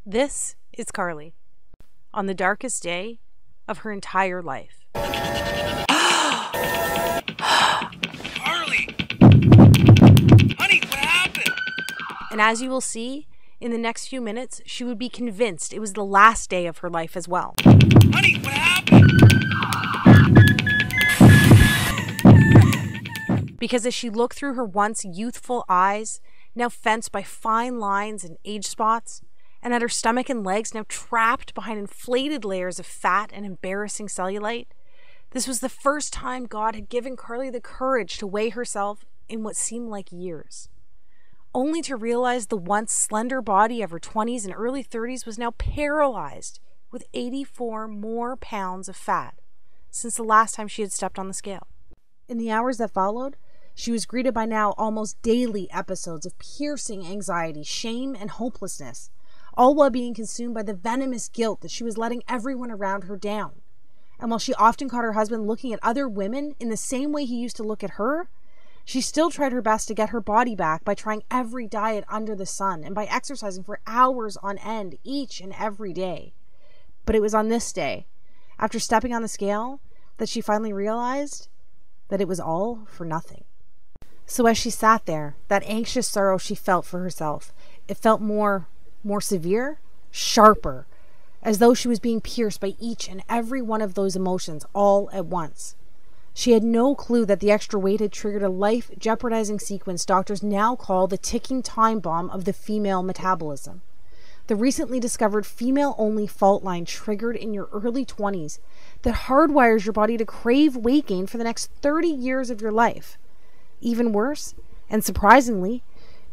This is Carly on the darkest day of her entire life. Carly! Honey, what happened? And as you will see, in the next few minutes, she would be convinced it was the last day of her life as well. Honey, what happened? Because as she looked through her once youthful eyes, now fenced by fine lines and age spots, and at her stomach and legs now trapped behind inflated layers of fat and embarrassing cellulite, this was the first time God had given Carly the courage to weigh herself in what seemed like years, only to realize the once slender body of her 20s and early 30s was now paralyzed with 84 more pounds of fat since the last time she had stepped on the scale. In the hours that followed, she was greeted by now almost daily episodes of piercing anxiety, shame, and hopelessness, all while being consumed by the venomous guilt that she was letting everyone around her down. And while she often caught her husband looking at other women in the same way he used to look at her, she still tried her best to get her body back by trying every diet under the sun and by exercising for hours on end each and every day. But it was on this day, after stepping on the scale, that she finally realized that it was all for nothing. So as she sat there, that anxious sorrow she felt for herself, it felt more severe, sharper, as though she was being pierced by each and every one of those emotions all at once. She had no clue that the extra weight had triggered a life-jeopardizing sequence doctors now call the ticking time bomb of the female metabolism. The recently discovered female-only fault line triggered in your early 20s that hardwires your body to crave weight gain for the next 30 years of your life. Even worse, and surprisingly,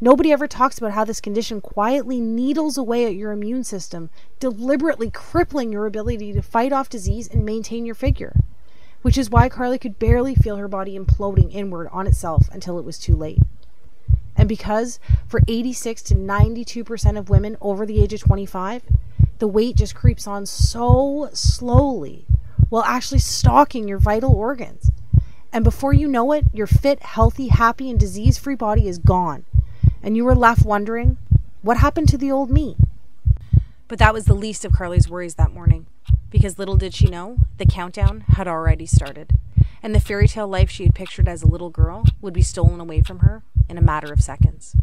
nobody ever talks about how this condition quietly needles away at your immune system, deliberately crippling your ability to fight off disease and maintain your figure. Which is why Carly could barely feel her body imploding inward on itself until it was too late. And because for 86 to 92% of women over the age of 25, the weight just creeps on so slowly while actually stalking your vital organs. And before you know it, your fit, healthy, happy, and disease-free body is gone. And you were left wondering, what happened to the old me? But that was the least of Carly's worries that morning, because little did she know, the countdown had already started, and the fairy tale life she had pictured as a little girl would be stolen away from her in a matter of seconds.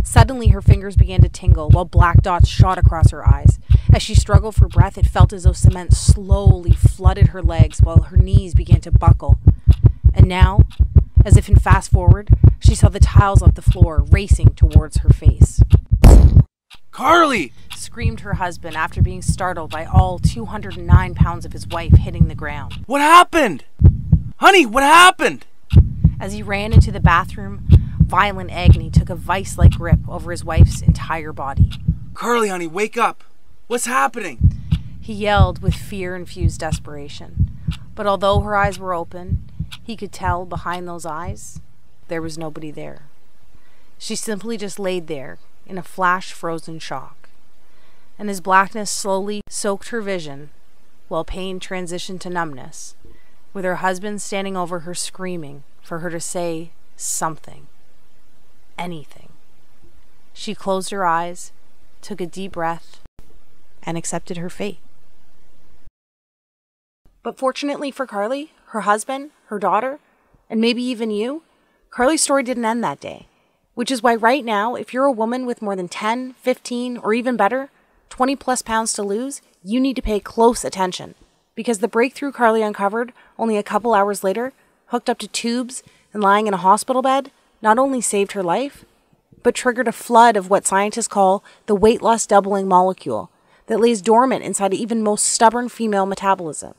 Suddenly, her fingers began to tingle while black dots shot across her eyes. As she struggled for breath, it felt as though cement slowly flooded her legs while her knees began to buckle. And now, as if in fast forward, she saw the tiles of the floor racing towards her face. Carly! Screamed her husband after being startled by all 209 pounds of his wife hitting the ground. What happened? Honey, what happened? As he ran into the bathroom, violent agony took a vice-like grip over his wife's entire body. Carly, honey, wake up. What's happening? He yelled with fear-infused desperation. But although her eyes were open, he could tell behind those eyes, there was nobody there. She simply just laid there in a flash-frozen shock. And as blackness slowly soaked her vision, while pain transitioned to numbness, with her husband standing over her screaming for her to say something, anything, she closed her eyes, took a deep breath, and accepted her fate. But fortunately for Carly, her husband, her daughter, and maybe even you, Carly's story didn't end that day. Which is why right now, if you're a woman with more than 10, 15, or even better, 20 plus pounds to lose, you need to pay close attention. Because the breakthrough Carly uncovered only a couple hours later, hooked up to tubes and lying in a hospital bed, not only saved her life, but triggered a flood of what scientists call the weight loss doubling molecule that lays dormant inside even most stubborn female metabolism.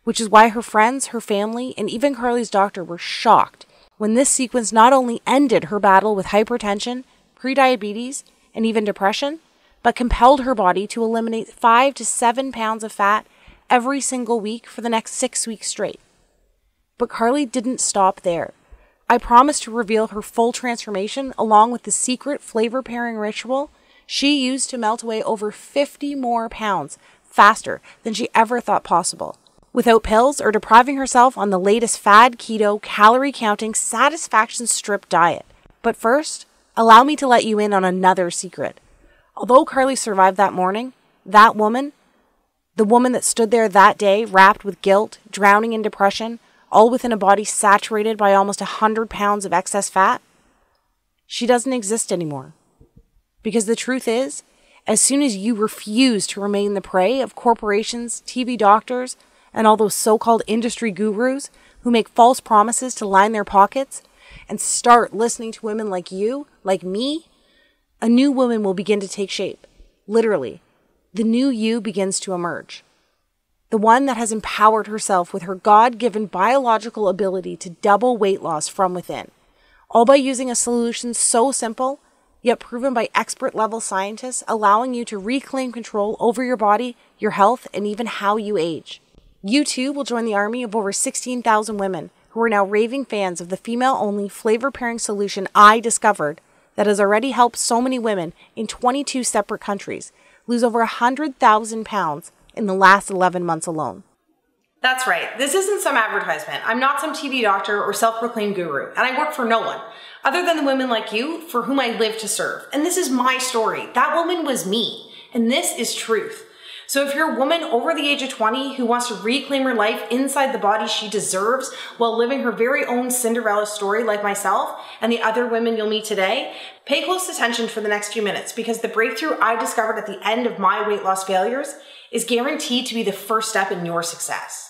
Which is why her friends, her family, and even Carly's doctor were shocked when this sequence not only ended her battle with hypertension, prediabetes, and even depression, but compelled her body to eliminate 5 to 7 pounds of fat every single week for the next 6 weeks straight. But Carly didn't stop there. I promised to reveal her full transformation along with the secret flavor pairing ritual she used to melt away over 50 more pounds faster than she ever thought possible, without pills or depriving herself on the latest fad keto, calorie-counting, satisfaction-stripped diet. But first, allow me to let you in on another secret. Although Carly survived that morning, That woman, the woman that stood there that day, wrapped with guilt, drowning in depression, all within a body saturated by almost 100 pounds of excess fat, she doesn't exist anymore. Because the truth is, as soon as you refuse to remain the prey of corporations, TV doctors, and all those so-called industry gurus who make false promises to line their pockets, and start listening to women like you, like me, a new woman will begin to take shape. Literally, the new you begins to emerge. The one that has empowered herself with her God-given biological ability to double weight loss from within, all by using a solution so simple, yet proven by expert-level scientists, allowing you to reclaim control over your body, your health, and even how you age. You too will join the army of over 16,000 women who are now raving fans of the female-only flavor-pairing solution I discovered that has already helped so many women in 22 separate countries lose over 100,000 pounds in the last 11 months alone. That's right. This isn't some advertisement. I'm not some TV doctor or self-proclaimed guru, and I work for no one other than the women like you for whom I live to serve. And this is my story. That woman was me, and this is truth. So if you're a woman over the age of 20 who wants to reclaim her life inside the body she deserves while living her very own Cinderella story like myself and the other women you'll meet today, pay close attention for the next few minutes, because the breakthrough I discovered at the end of my weight loss failures is guaranteed to be the first step in your success.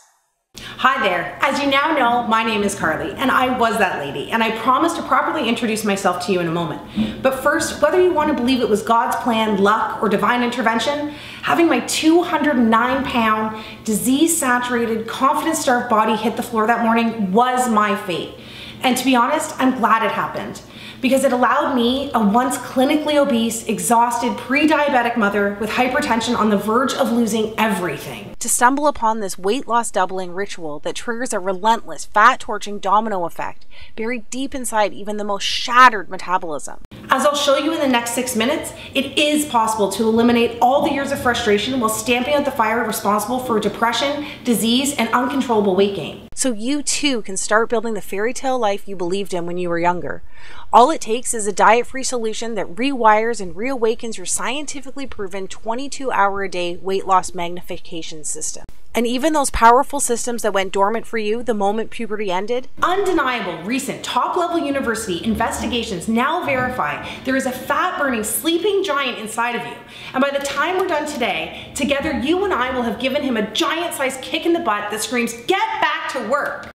Hi there. As you now know, my name is Carly, and I was that lady, and I promise to properly introduce myself to you in a moment. But first, whether you want to believe it was God's plan, luck, or divine intervention, having my 209-pound, disease-saturated, confidence-starved body hit the floor that morning was my fate. And to be honest, I'm glad it happened, because it allowed me, a once clinically obese, exhausted, pre-diabetic mother with hypertension on the verge of losing everything, to stumble upon this weight loss doubling ritual that triggers a relentless, fat-torching domino effect buried deep inside even the most shattered metabolism. As I'll show you in the next 6 minutes, it is possible to eliminate all the years of frustration while stamping out the fire responsible for depression, disease, and uncontrollable weight gain. So you too can start building the fairy tale life you believed in when you were younger. All it takes is a diet-free solution that rewires and reawakens your scientifically proven 22-hour-a-day weight loss magnification system. And even those powerful systems that went dormant for you the moment puberty ended? Undeniable recent top-level university investigations now verify there is a fat-burning sleeping giant inside of you. And by the time we're done today, together you and I will have given him a giant-sized kick in the butt that screams, "Get back to work!"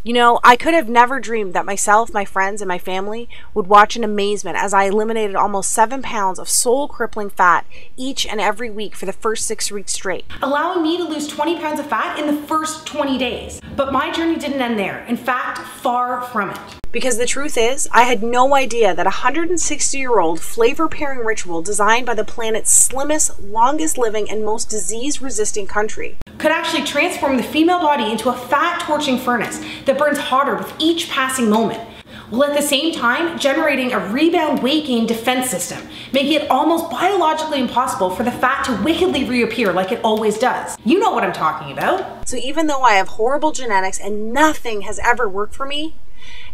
You know, I could have never dreamed that myself, my friends, and my family would watch in amazement as I eliminated almost 7 pounds of soul-crippling fat each and every week for the first 6 weeks straight, allowing me to lose 20 pounds of fat in the first 20 days. But my journey didn't end there. In fact, far from it. Because the truth is, I had no idea that a 160-year-old flavor-pairing ritual designed by the planet's slimmest, longest-living, and most disease-resisting country could actually transform the female body into a fat-torching furnace that burns hotter with each passing moment, while at the same time generating a rebound weight gain defense system, making it almost biologically impossible for the fat to wickedly reappear like it always does. You know what I'm talking about. So even though I have horrible genetics and nothing has ever worked for me,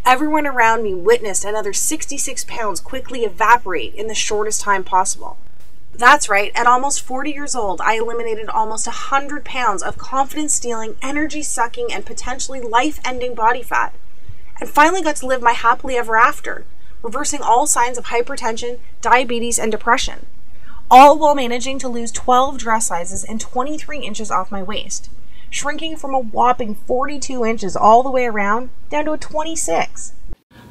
everyone around me witnessed another 66 pounds quickly evaporate in the shortest time possible. That's right, at almost 40 years old, I eliminated almost 100 pounds of confidence-stealing, energy-sucking, and potentially life-ending body fat, and finally got to live my happily ever after, reversing all signs of hypertension, diabetes, and depression, all while managing to lose 12 dress sizes and 23 inches off my waist, shrinking from a whopping 42 inches all the way around down to a 26.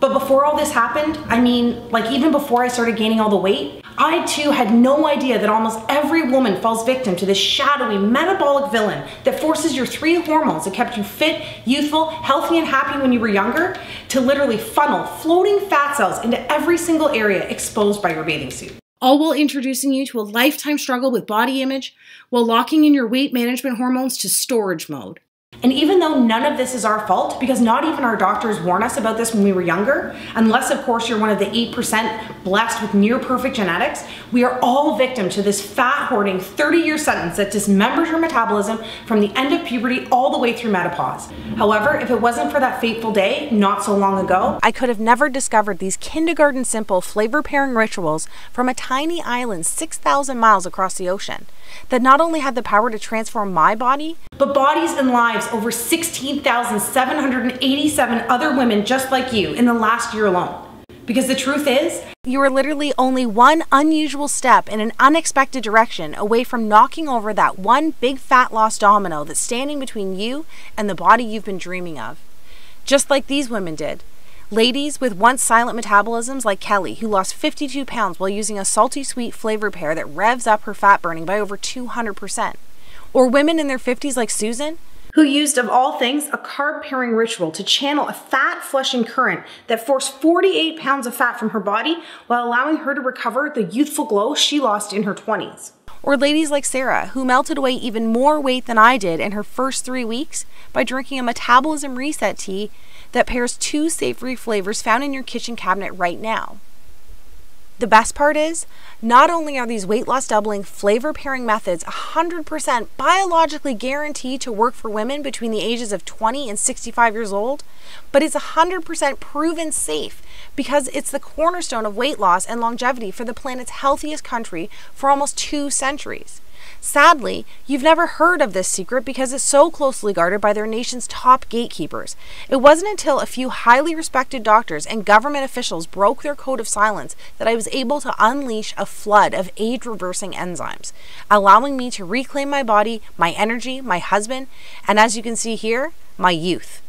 But before all this happened, I mean, like even before I started gaining all the weight, I too had no idea that almost every woman falls victim to this shadowy metabolic villain that forces your 3 hormones that kept you fit, youthful, healthy, and happy when you were younger to literally funnel floating fat cells into every single area exposed by your bathing suit. All while introducing you to a lifetime struggle with body image while locking in your weight management hormones to storage mode. And even though none of this is our fault, because not even our doctors warn us about this when we were younger, unless of course you're one of the 8% blessed with near perfect genetics, we are all victim to this fat hoarding 30-year sentence that dismembers your metabolism from the end of puberty all the way through menopause. However, if it wasn't for that fateful day not so long ago, I could have never discovered these kindergarten simple flavor pairing rituals from a tiny island 6,000 miles across the ocean that not only had the power to transform my body, but bodies and lives over 16,787 other women just like you in the last year alone. Because the truth is, you are literally only one unusual step in an unexpected direction away from knocking over that one big fat loss domino that's standing between you and the body you've been dreaming of. Just like these women did. Ladies with once silent metabolisms like Kelly, who lost 52 pounds while using a salty sweet flavor pair that revs up her fat burning by over 200%. Or women in their 50s like Susan, who used, of all things, a carb pairing ritual to channel a fat flushing current that forced 48 pounds of fat from her body while allowing her to recover the youthful glow she lost in her 20s. Or ladies like Sarah, who melted away even more weight than I did in her first 3 weeks by drinking a metabolism reset tea that pairs 2 savory flavors found in your kitchen cabinet right now. The best part is, not only are these weight loss doubling flavor pairing methods 100% biologically guaranteed to work for women between the ages of 20 and 65 years old, but it's 100% proven safe because it's the cornerstone of weight loss and longevity for the planet's healthiest country for almost 2 centuries. Sadly, you've never heard of this secret because it's so closely guarded by their nation's top gatekeepers. It wasn't until a few highly respected doctors and government officials broke their code of silence that I was able to unleash a flood of age-reversing enzymes, allowing me to reclaim my body, my energy, my husband, and as you can see here, my youth.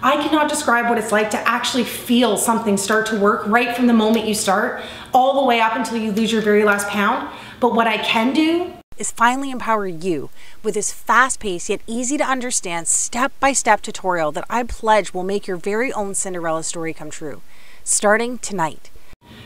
I cannot describe what it's like to actually feel something start to work right from the moment you start, all the way up until you lose your very last pound. But what I can do is finally empower you with this fast-paced yet easy to understand step-by-step tutorial that I pledge will make your very own Cinderella story come true, starting tonight.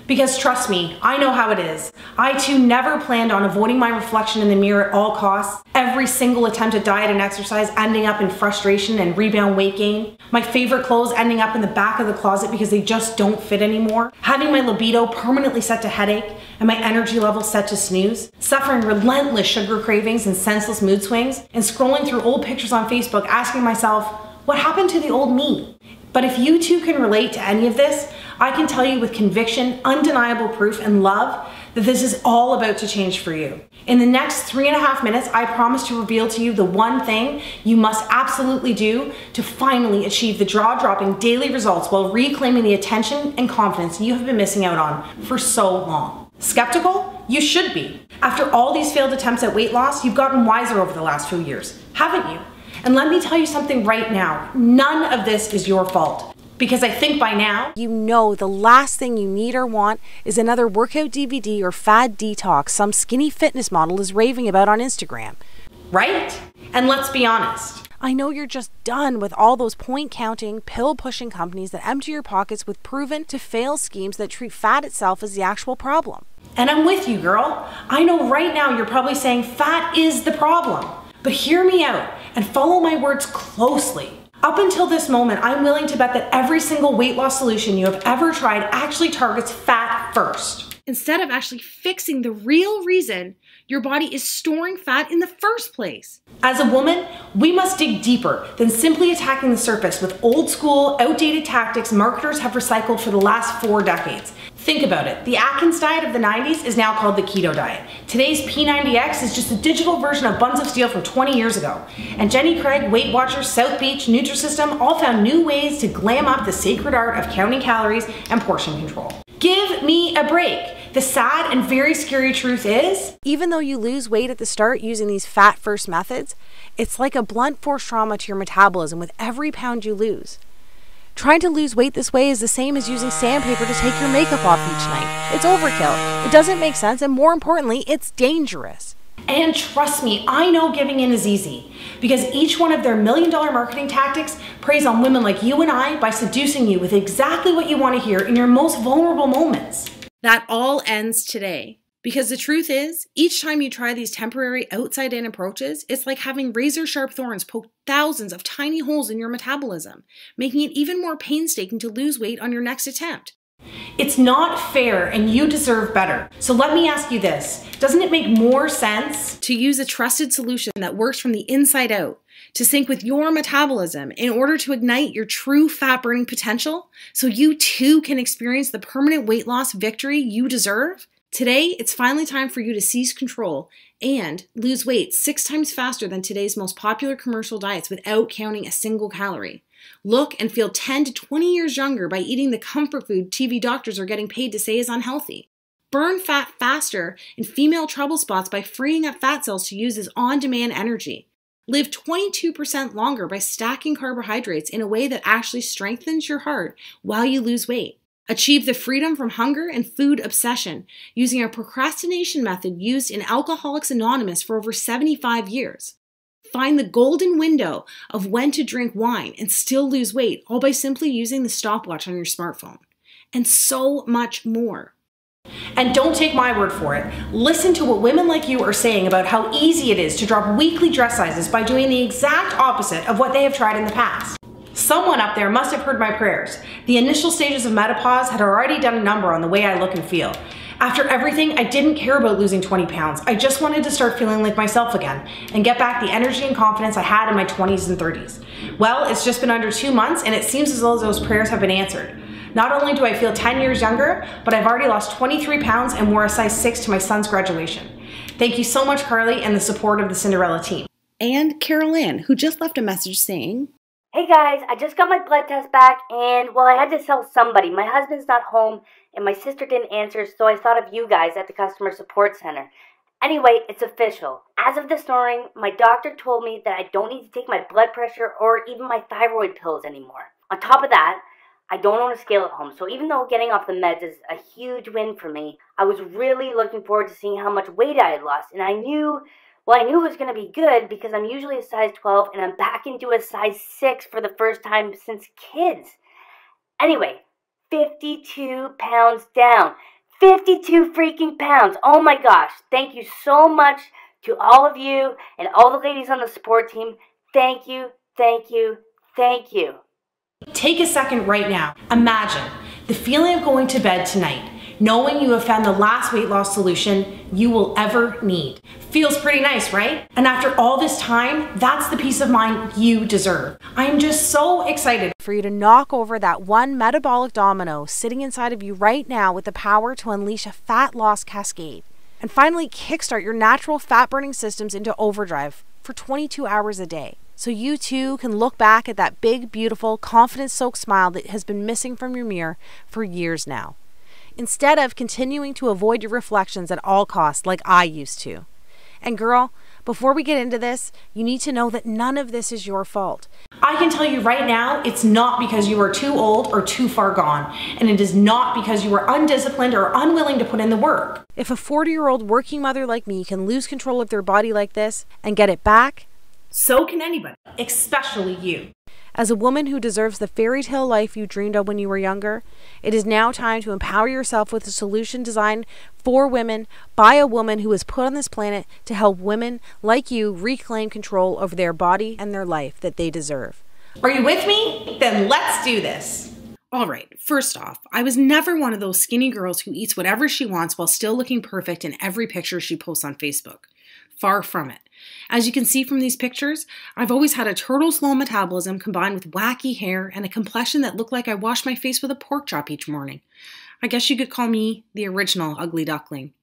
Because trust me, I know how it is. I too never planned on avoiding my reflection in the mirror at all costs. Every single attempt at diet and exercise ending up in frustration and rebound weight gain. My favorite clothes ending up in the back of the closet because they just don't fit anymore. Having my libido permanently set to headache and my energy level set to snooze. Suffering relentless sugar cravings and senseless mood swings. And scrolling through old pictures on Facebook asking myself, what happened to the old me? But if you too can relate to any of this, I can tell you with conviction, undeniable proof, and love that this is all about to change for you. In the next 3.5 minutes, I promise to reveal to you the one thing you must absolutely do to finally achieve the jaw-dropping daily results while reclaiming the attention and confidence you have been missing out on for so long. Skeptical? You should be. After all these failed attempts at weight loss, you've gotten wiser over the last few years, haven't you? And let me tell you something right now, none of this is your fault. Because I think by now, you know the last thing you need or want is another workout DVD or fad detox some skinny fitness model is raving about on Instagram. Right? And let's be honest. I know you're just done with all those point-counting, pill-pushing companies that empty your pockets with proven to fail schemes that treat fat itself as the actual problem. And I'm with you, girl. I know right now you're probably saying fat is the problem. But hear me out and follow my words closely. Up until this moment, I'm willing to bet that every single weight loss solution you have ever tried actually targets fat first, instead of actually fixing the real reason your body is storing fat in the first place. As a woman, we must dig deeper than simply attacking the surface with old school, outdated tactics marketers have recycled for the last 4 decades. Think about it. The Atkins diet of the 90s is now called the keto diet. Today's P90X is just a digital version of Buns of Steel from 20 years ago. And Jenny Craig, Weight Watchers, South Beach, Nutrisystem all found new ways to glam up the sacred art of counting calories and portion control. Give me a break. The sad and very scary truth is, even though you lose weight at the start using these fat-first methods, it's like a blunt force trauma to your metabolism with every pound you lose. Trying to lose weight this way is the same as using sandpaper to take your makeup off each night. It's overkill. It doesn't make sense, and more importantly, it's dangerous. And trust me, I know giving in is easy, because each one of their million-dollar marketing tactics preys on women like you and I by seducing you with exactly what you want to hear in your most vulnerable moments. That all ends today. Because the truth is, each time you try these temporary outside-in approaches, it's like having razor-sharp thorns poke thousands of tiny holes in your metabolism, making it even more painstaking to lose weight on your next attempt. It's not fair and you deserve better. So let me ask you this. Doesn't it make more sense to use a trusted solution that works from the inside out to sync with your metabolism in order to ignite your true fat burning potential so you too can experience the permanent weight loss victory you deserve? Today, it's finally time for you to seize control and lose weight 6 times faster than today's most popular commercial diets without counting a single calorie. Look and feel 10 to 20 years younger by eating the comfort food TV doctors are getting paid to say is unhealthy. Burn fat faster in female trouble spots by freeing up fat cells to use as on-demand energy. Live 22% longer by stacking carbohydrates in a way that actually strengthens your heart while you lose weight. Achieve the freedom from hunger and food obsession using a procrastination method used in Alcoholics Anonymous for over 75 years. Find the golden window of when to drink wine and still lose weight, all by simply using the stopwatch on your smartphone. And so much more. And don't take my word for it. Listen to what women like you are saying about how easy it is to drop weekly dress sizes by doing the exact opposite of what they have tried in the past. Someone up there must have heard my prayers. The initial stages of menopause had already done a number on the way I look and feel. After everything, I didn't care about losing 20 pounds. I just wanted to start feeling like myself again and get back the energy and confidence I had in my 20s and 30s. Well, it's just been under 2 months and it seems as though those prayers have been answered. Not only do I feel 10 years younger, but I've already lost 23 pounds and wore a size 6 to my son's graduation. Thank you so much, Carly, and the support of the Cinderella team. And Carol Ann, who just left a message saying, "Hey guys, I just got my blood test back and, well, I had to tell somebody. My husband's not home and my sister didn't answer, so I thought of you guys at the customer support center. Anyway, it's official. As of this morning, my doctor told me that I don't need to take my blood pressure or even my thyroid pills anymore. On top of that, I don't own a scale at home, so even though getting off the meds is a huge win for me, I was really looking forward to seeing how much weight I had lost, and I knew it was going to be good because I'm usually a size 12 and I'm back into a size 6 for the first time since kids. Anyway, 52 pounds down. 52 freaking pounds. Oh my gosh. Thank you so much to all of you and all the ladies on the support team. Thank you, thank you, thank you." Take a second right now. Imagine the feeling of going to bed tonight, knowing you have found the last weight loss solution you will ever need. Feels pretty nice, right? And after all this time, that's the peace of mind you deserve. I'm just so excited for you to knock over that one metabolic domino sitting inside of you right now with the power to unleash a fat loss cascade. And finally kickstart your natural fat burning systems into overdrive for 22 hours a day. So you too can look back at that big, beautiful, confidence-soaked smile that has been missing from your mirror for years now, instead of continuing to avoid your reflections at all costs like I used to. And girl, before we get into this, you need to know that none of this is your fault. I can tell you right now, it's not because you are too old or too far gone, and it is not because you are undisciplined or unwilling to put in the work. If a 40-year-old working mother like me can lose control of their body like this and get it back, so can anybody, especially you. As a woman who deserves the fairy tale life you dreamed of when you were younger, it is now time to empower yourself with a solution designed for women by a woman who was put on this planet to help women like you reclaim control over their body and their life that they deserve. Are you with me? Then let's do this. All right, first off, I was never one of those skinny girls who eats whatever she wants while still looking perfect in every picture she posts on Facebook. Far from it. As you can see from these pictures, I've always had a turtle-slow metabolism combined with wacky hair and a complexion that looked like I washed my face with a pork chop each morning. I guess you could call me the original ugly duckling.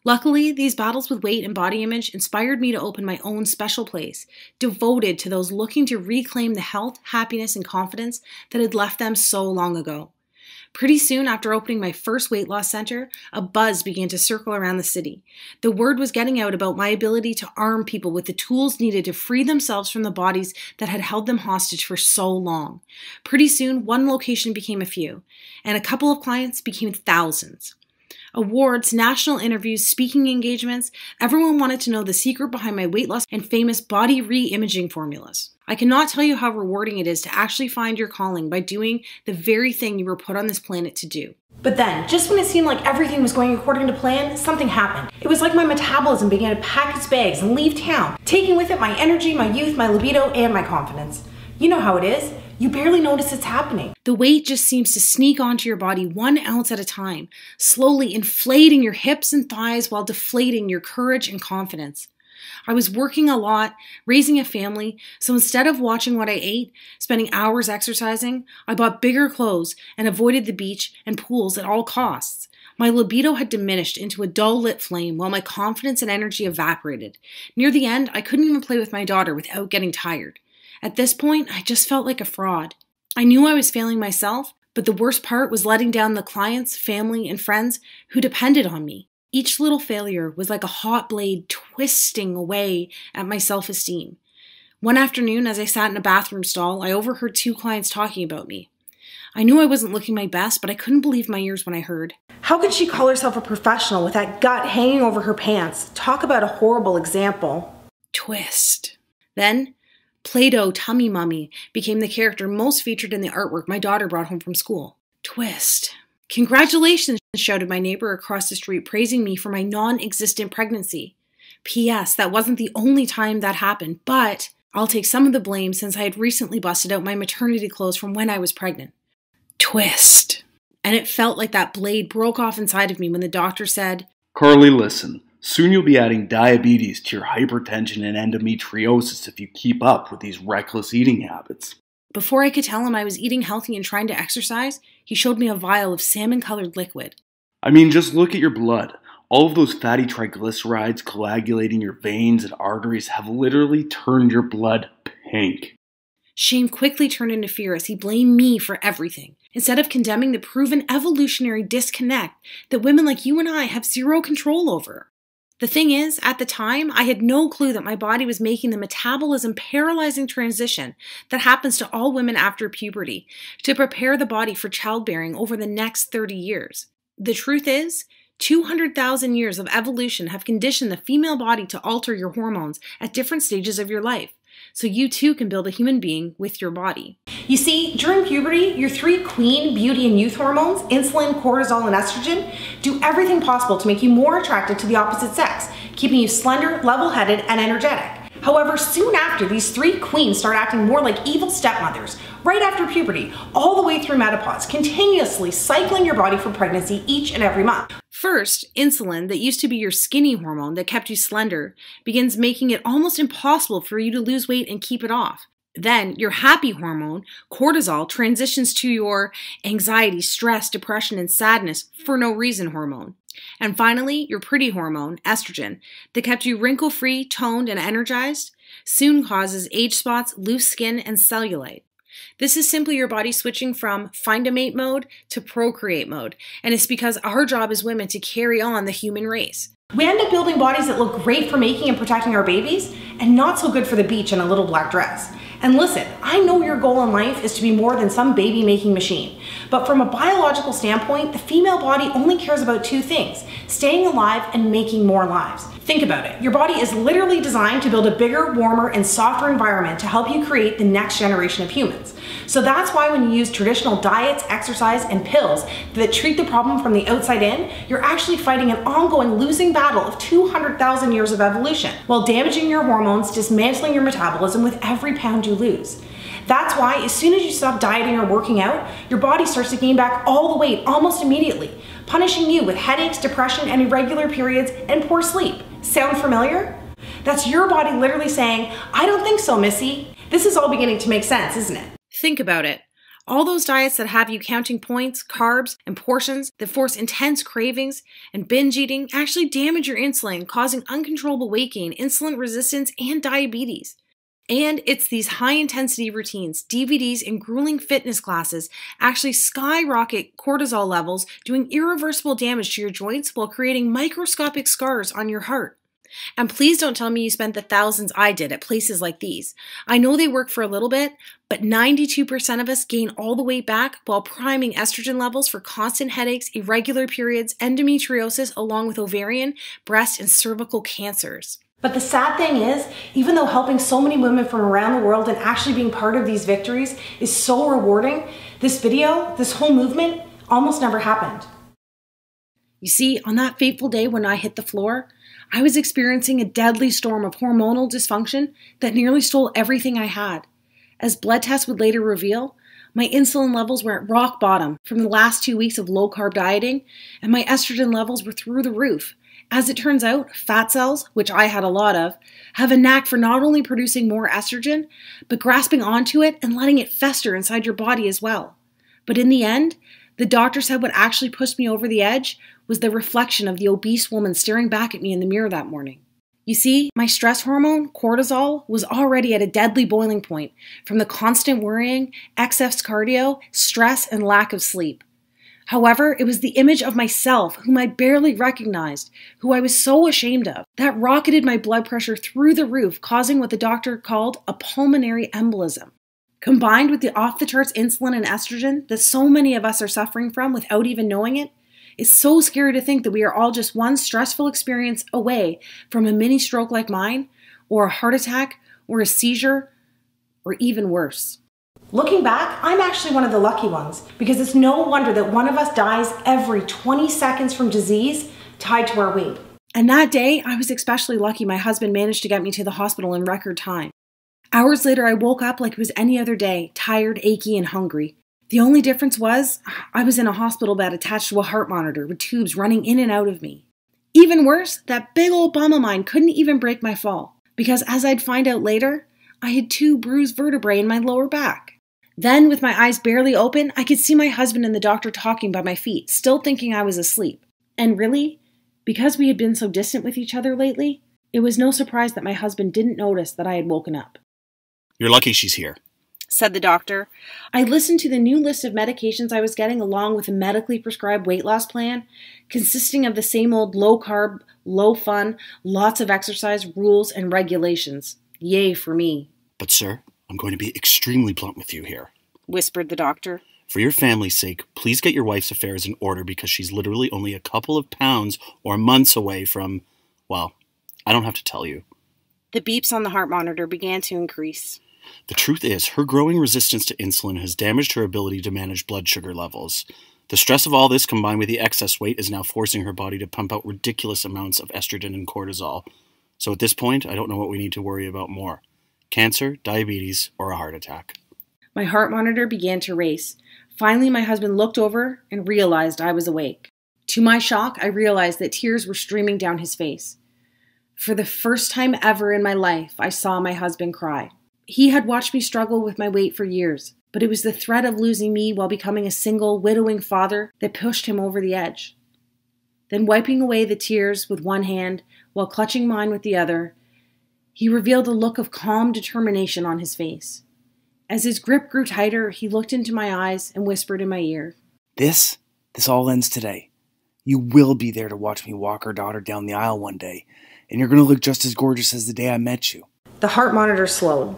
Luckily, these battles with weight and body image inspired me to open my own special place, devoted to those looking to reclaim the health, happiness, and confidence that had left them so long ago. Pretty soon after opening my first weight loss center, a buzz began to circle around the city. The word was getting out about my ability to arm people with the tools needed to free themselves from the bodies that had held them hostage for so long. Pretty soon, one location became a few, and a couple of clients became thousands. Awards, national interviews, speaking engagements. Everyone wanted to know the secret behind my weight loss and famous body re-imaging formulas. I cannot tell you how rewarding it is to actually find your calling by doing the very thing you were put on this planet to do. But then, just when it seemed like everything was going according to plan, something happened. It was like my metabolism began to pack its bags and leave town, taking with it my energy, my youth, my libido, and my confidence. You know how it is. You barely notice it's happening. The weight just seems to sneak onto your body 1 ounce at a time, slowly inflating your hips and thighs while deflating your courage and confidence. I was working a lot, raising a family, so instead of watching what I ate, spending hours exercising, I bought bigger clothes and avoided the beach and pools at all costs. My libido had diminished into a dull-lit flame while my confidence and energy evaporated. Near the end, I couldn't even play with my daughter without getting tired. At this point, I just felt like a fraud. I knew I was failing myself, but the worst part was letting down the clients, family, and friends who depended on me. Each little failure was like a hot blade twisting away at my self-esteem. One afternoon, as I sat in a bathroom stall, I overheard 2 clients talking about me. I knew I wasn't looking my best, but I couldn't believe my ears when I heard. How could she call herself a professional with that gut hanging over her pants? Talk about a horrible example. Twist. Then, Play-Doh Tummy Mummy became the character most featured in the artwork my daughter brought home from school. Twist. Congratulations, shouted my neighbor across the street, praising me for my non-existent pregnancy. P.S. That wasn't the only time that happened, but I'll take some of the blame since I had recently busted out my maternity clothes from when I was pregnant. Twist. And it felt like that blade broke off inside of me when the doctor said, Carly, listen. Soon you'll be adding diabetes to your hypertension and endometriosis if you keep up with these reckless eating habits. Before I could tell him I was eating healthy and trying to exercise, he showed me a vial of salmon-colored liquid. I mean, just look at your blood. All of those fatty triglycerides coagulating your veins and arteries have literally turned your blood pink. Shame quickly turned into fear as he blamed me for everything, instead of condemning the proven evolutionary disconnect that women like you and I have zero control over. The thing is, at the time, I had no clue that my body was making the metabolism paralyzing transition that happens to all women after puberty to prepare the body for childbearing over the next 30 years. The truth is, 200,000 years of evolution have conditioned the female body to alter your hormones at different stages of your life, so you too can build a human being with your body. You see, during puberty, your 3 queen beauty and youth hormones, insulin, cortisol, and estrogen, do everything possible to make you more attracted to the opposite sex, keeping you slender, level-headed, and energetic. However, soon after, these 3 queens start acting more like evil stepmothers, right after puberty, all the way through menopause, continuously cycling your body for pregnancy each and every month. First, insulin, that used to be your skinny hormone that kept you slender, begins making it almost impossible for you to lose weight and keep it off. Then, your happy hormone, cortisol, transitions to your anxiety, stress, depression, and sadness for no reason hormone. And finally, your pretty hormone, estrogen, that kept you wrinkle-free, toned, and energized, soon causes age spots, loose skin, and cellulite. This is simply your body switching from find a mate mode to procreate mode, and it's because our job as women to carry on the human race. We end up building bodies that look great for making and protecting our babies, and not so good for the beach in a little black dress. And listen, I know your goal in life is to be more than some baby-making machine, but from a biological standpoint, the female body only cares about 2 things: staying alive and making more lives. Think about it. Your body is literally designed to build a bigger, warmer, and softer environment to help you create the next generation of humans. So that's why when you use traditional diets, exercise, and pills that treat the problem from the outside in, you're actually fighting an ongoing losing battle of 200,000 years of evolution, while damaging your hormones, dismantling your metabolism with every pound you lose. That's why as soon as you stop dieting or working out, your body starts to gain back all the weight almost immediately, punishing you with headaches, depression, and irregular periods and poor sleep. Sound familiar? That's your body literally saying, I don't think so, Missy. This is all beginning to make sense, isn't it? Think about it. All those diets that have you counting points, carbs, and portions that force intense cravings and binge eating actually damage your insulin, causing uncontrollable weight gain, insulin resistance, and diabetes. And it's these high-intensity routines, DVDs, and grueling fitness classes actually skyrocket cortisol levels, doing irreversible damage to your joints while creating microscopic scars on your heart. And please don't tell me you spent the thousands I did at places like these. I know they work for a little bit, But 92% of us gain all the weight back while priming estrogen levels for constant headaches, irregular periods, endometriosis, along with ovarian, breast, and cervical cancers. But the sad thing is, even though helping so many women from around the world and actually being part of these victories is so rewarding, this video, this whole movement, almost never happened. You see, on that fateful day when I hit the floor, I was experiencing a deadly storm of hormonal dysfunction that nearly stole everything I had. As blood tests would later reveal, my insulin levels were at rock bottom from the last 2 weeks of low-carb dieting, and my estrogen levels were through the roof. As it turns out, fat cells, which I had a lot of, have a knack for not only producing more estrogen, but grasping onto it and letting it fester inside your body as well. But in the end, the doctor said what actually pushed me over the edge was the reflection of the obese woman staring back at me in the mirror that morning. You see, my stress hormone, cortisol, was already at a deadly boiling point from the constant worrying, excess cardio, stress, and lack of sleep. However, it was the image of myself, whom I barely recognized, who I was so ashamed of, that rocketed my blood pressure through the roof, causing what the doctor called a pulmonary embolism. Combined with the off-the-charts insulin and estrogen that so many of us are suffering from without even knowing it, it's so scary to think that we are all just one stressful experience away from a mini stroke like mine, or a heart attack, or a seizure, or even worse. Looking back, I'm actually one of the lucky ones, because it's no wonder that one of us dies every 20 seconds from disease tied to our weight. And that day, I was especially lucky my husband managed to get me to the hospital in record time. Hours later, I woke up like it was any other day, tired, achy, and hungry. The only difference was, I was in a hospital bed attached to a heart monitor with tubes running in and out of me. Even worse, that big old bum of mine couldn't even break my fall, because as I'd find out later, I had 2 bruised vertebrae in my lower back. Then, with my eyes barely open, I could see my husband and the doctor talking by my feet, still thinking I was asleep. And really, because we had been so distant with each other lately, it was no surprise that my husband didn't notice that I had woken up. You're lucky she's here, said the doctor. I listened to the new list of medications I was getting along with a medically prescribed weight loss plan, consisting of the same old low-carb, low-fun, lots of exercise rules and regulations. Yay for me. But sir, I'm going to be extremely blunt with you here, whispered the doctor. For your family's sake, please get your wife's affairs in order because she's literally only a couple of pounds or months away from, well, I don't have to tell you. The beeps on the heart monitor began to increase. The truth is, her growing resistance to insulin has damaged her ability to manage blood sugar levels. The stress of all this combined with the excess weight is now forcing her body to pump out ridiculous amounts of estrogen and cortisol. So at this point, I don't know what we need to worry about more. Cancer, diabetes, or a heart attack. My heart monitor began to race. Finally, my husband looked over and realized I was awake. To my shock, I realized that tears were streaming down his face. For the first time ever in my life, I saw my husband cry. He had watched me struggle with my weight for years, but it was the threat of losing me while becoming a single, widowing father that pushed him over the edge. Then, wiping away the tears with one hand while clutching mine with the other, he revealed a look of calm determination on his face. As his grip grew tighter, he looked into my eyes and whispered in my ear, This all ends today. You will be there to watch me walk our daughter down the aisle one day, and you're going to look just as gorgeous as the day I met you. The heart monitor slowed.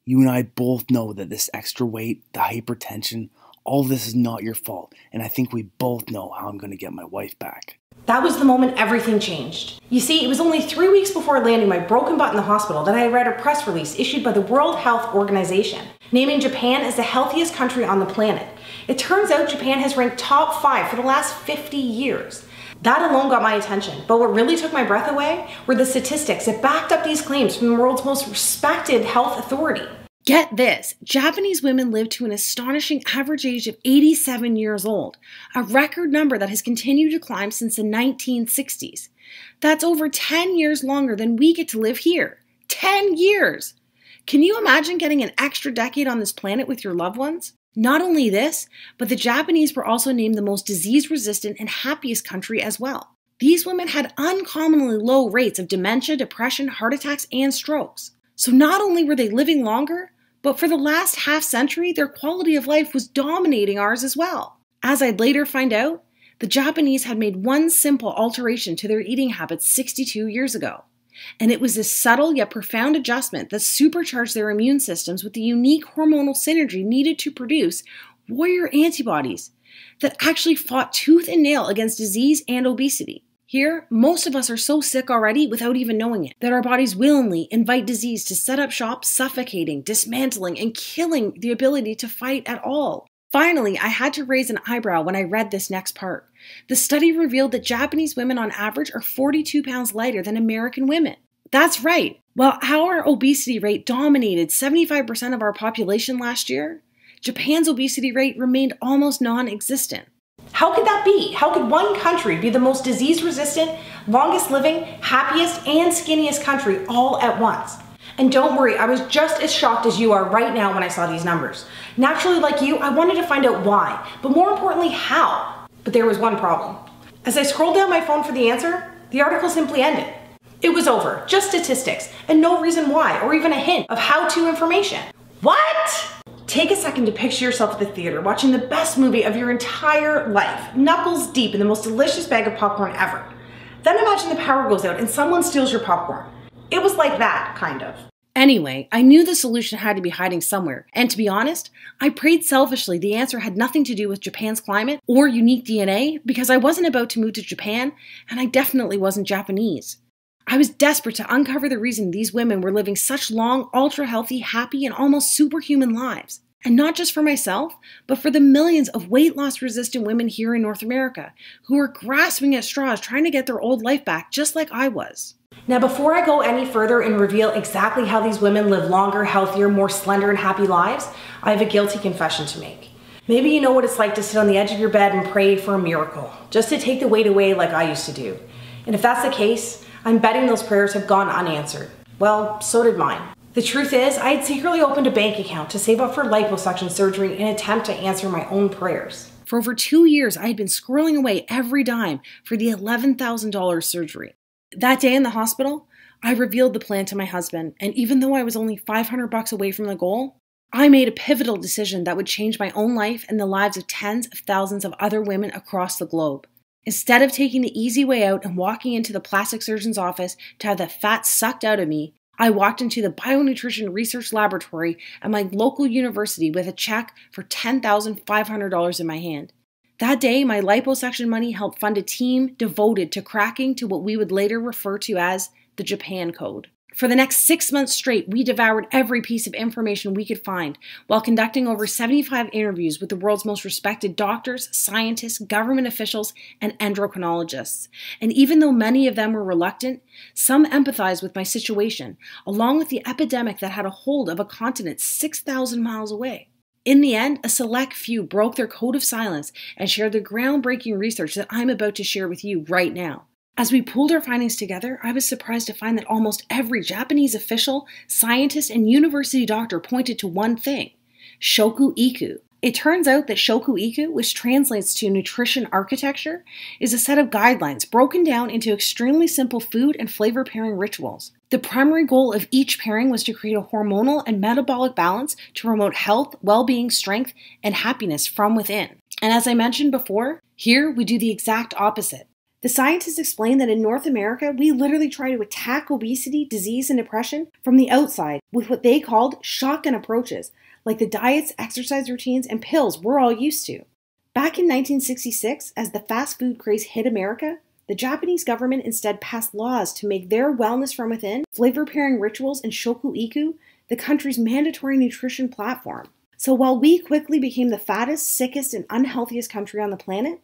You and I both know that this extra weight, the hypertension, all of this is not your fault, and I think we both know how I'm going to get my wife back. That was the moment everything changed. You see, it was only 3 weeks before landing my broken butt in the hospital that I read a press release issued by the World Health Organization, naming Japan as the healthiest country on the planet. It turns out Japan has ranked top 5 for the last 50 years. That alone got my attention, but what really took my breath away were the statistics that backed up these claims from the world's most respected health authority. Get this, Japanese women live to an astonishing average age of 87 years old, a record number that has continued to climb since the 1960s. That's over 10 years longer than we get to live here. 10 years! Can you imagine getting an extra decade on this planet with your loved ones? Not only this, but the Japanese were also named the most disease-resistant and happiest country as well. These women had uncommonly low rates of dementia, depression, heart attacks, and strokes. So not only were they living longer, but for the last half century, their quality of life was dominating ours as well. As I'd later find out, the Japanese had made one simple alteration to their eating habits 62 years ago. And it was this subtle yet profound adjustment that supercharged their immune systems with the unique hormonal synergy needed to produce warrior antibodies that actually fought tooth and nail against disease and obesity. Here, most of us are so sick already without even knowing it, that our bodies willingly invite disease to set up shop, suffocating, dismantling, and killing the ability to fight at all. Finally, I had to raise an eyebrow when I read this next part. The study revealed that Japanese women on average are 42 pounds lighter than American women. That's right. While our obesity rate dominated 75% of our population last year, Japan's obesity rate remained almost non-existent. How could that be? How could one country be the most disease-resistant, longest living, happiest, and skinniest country all at once? And don't worry, I was just as shocked as you are right now when I saw these numbers. Naturally, like you, I wanted to find out why, but more importantly, how. But there was one problem. As I scrolled down my phone for the answer, the article simply ended. It was over, just statistics, and no reason why, or even a hint of how-to information. What? Take a second to picture yourself at the theater watching the best movie of your entire life, knuckles deep in the most delicious bag of popcorn ever. Then imagine the power goes out and someone steals your popcorn. It was like that, kind of. Anyway, I knew the solution had to be hiding somewhere, and to be honest, I prayed selfishly the answer had nothing to do with Japan's climate or unique DNA because I wasn't about to move to Japan, and I definitely wasn't Japanese. I was desperate to uncover the reason these women were living such long, ultra-healthy, happy, and almost superhuman lives. And not just for myself, but for the millions of weight loss resistant women here in North America who are grasping at straws trying to get their old life back just like I was. Now, before I go any further and reveal exactly how these women live longer, healthier, more slender, and happy lives, I have a guilty confession to make. Maybe you know what it's like to sit on the edge of your bed and pray for a miracle, just to take the weight away like I used to do. And if that's the case, I'm betting those prayers have gone unanswered. Well, so did mine. The truth is, I had secretly opened a bank account to save up for liposuction surgery in an attempt to answer my own prayers. For over 2 years, I had been squirreling away every dime for the $11,000 surgery. That day in the hospital, I revealed the plan to my husband, and even though I was only $500 away from the goal, I made a pivotal decision that would change my own life and the lives of tens of thousands of other women across the globe. Instead of taking the easy way out and walking into the plastic surgeon's office to have the fat sucked out of me, I walked into the Bionutrition Research Laboratory at my local university with a check for $10,500 in my hand. That day, my liposuction money helped fund a team devoted to cracking to what we would later refer to as the Japan Code. For the next 6 months straight, we devoured every piece of information we could find while conducting over 75 interviews with the world's most respected doctors, scientists, government officials, and endocrinologists. And even though many of them were reluctant, some empathized with my situation, along with the epidemic that had a hold of a continent 6,000 miles away. In the end, a select few broke their code of silence and shared the groundbreaking research that I'm about to share with you right now. As we pooled our findings together, I was surprised to find that almost every Japanese official, scientist, and university doctor pointed to one thing: Shoku Iku. It turns out that Shoku Iku, which translates to nutrition architecture, is a set of guidelines broken down into extremely simple food and flavor pairing rituals. The primary goal of each pairing was to create a hormonal and metabolic balance to promote health, well-being, strength, and happiness from within. And as I mentioned before, here we do the exact opposite. The scientists explain that in North America, we literally try to attack obesity, disease, and depression from the outside with what they called shotgun approaches, like the diets, exercise routines, and pills we're all used to. Back in 1966, as the fast food craze hit America, the Japanese government instead passed laws to make their wellness from within, flavor pairing rituals, and Shoku Iku the country's mandatory nutrition platform. So while we quickly became the fattest, sickest, and unhealthiest country on the planet,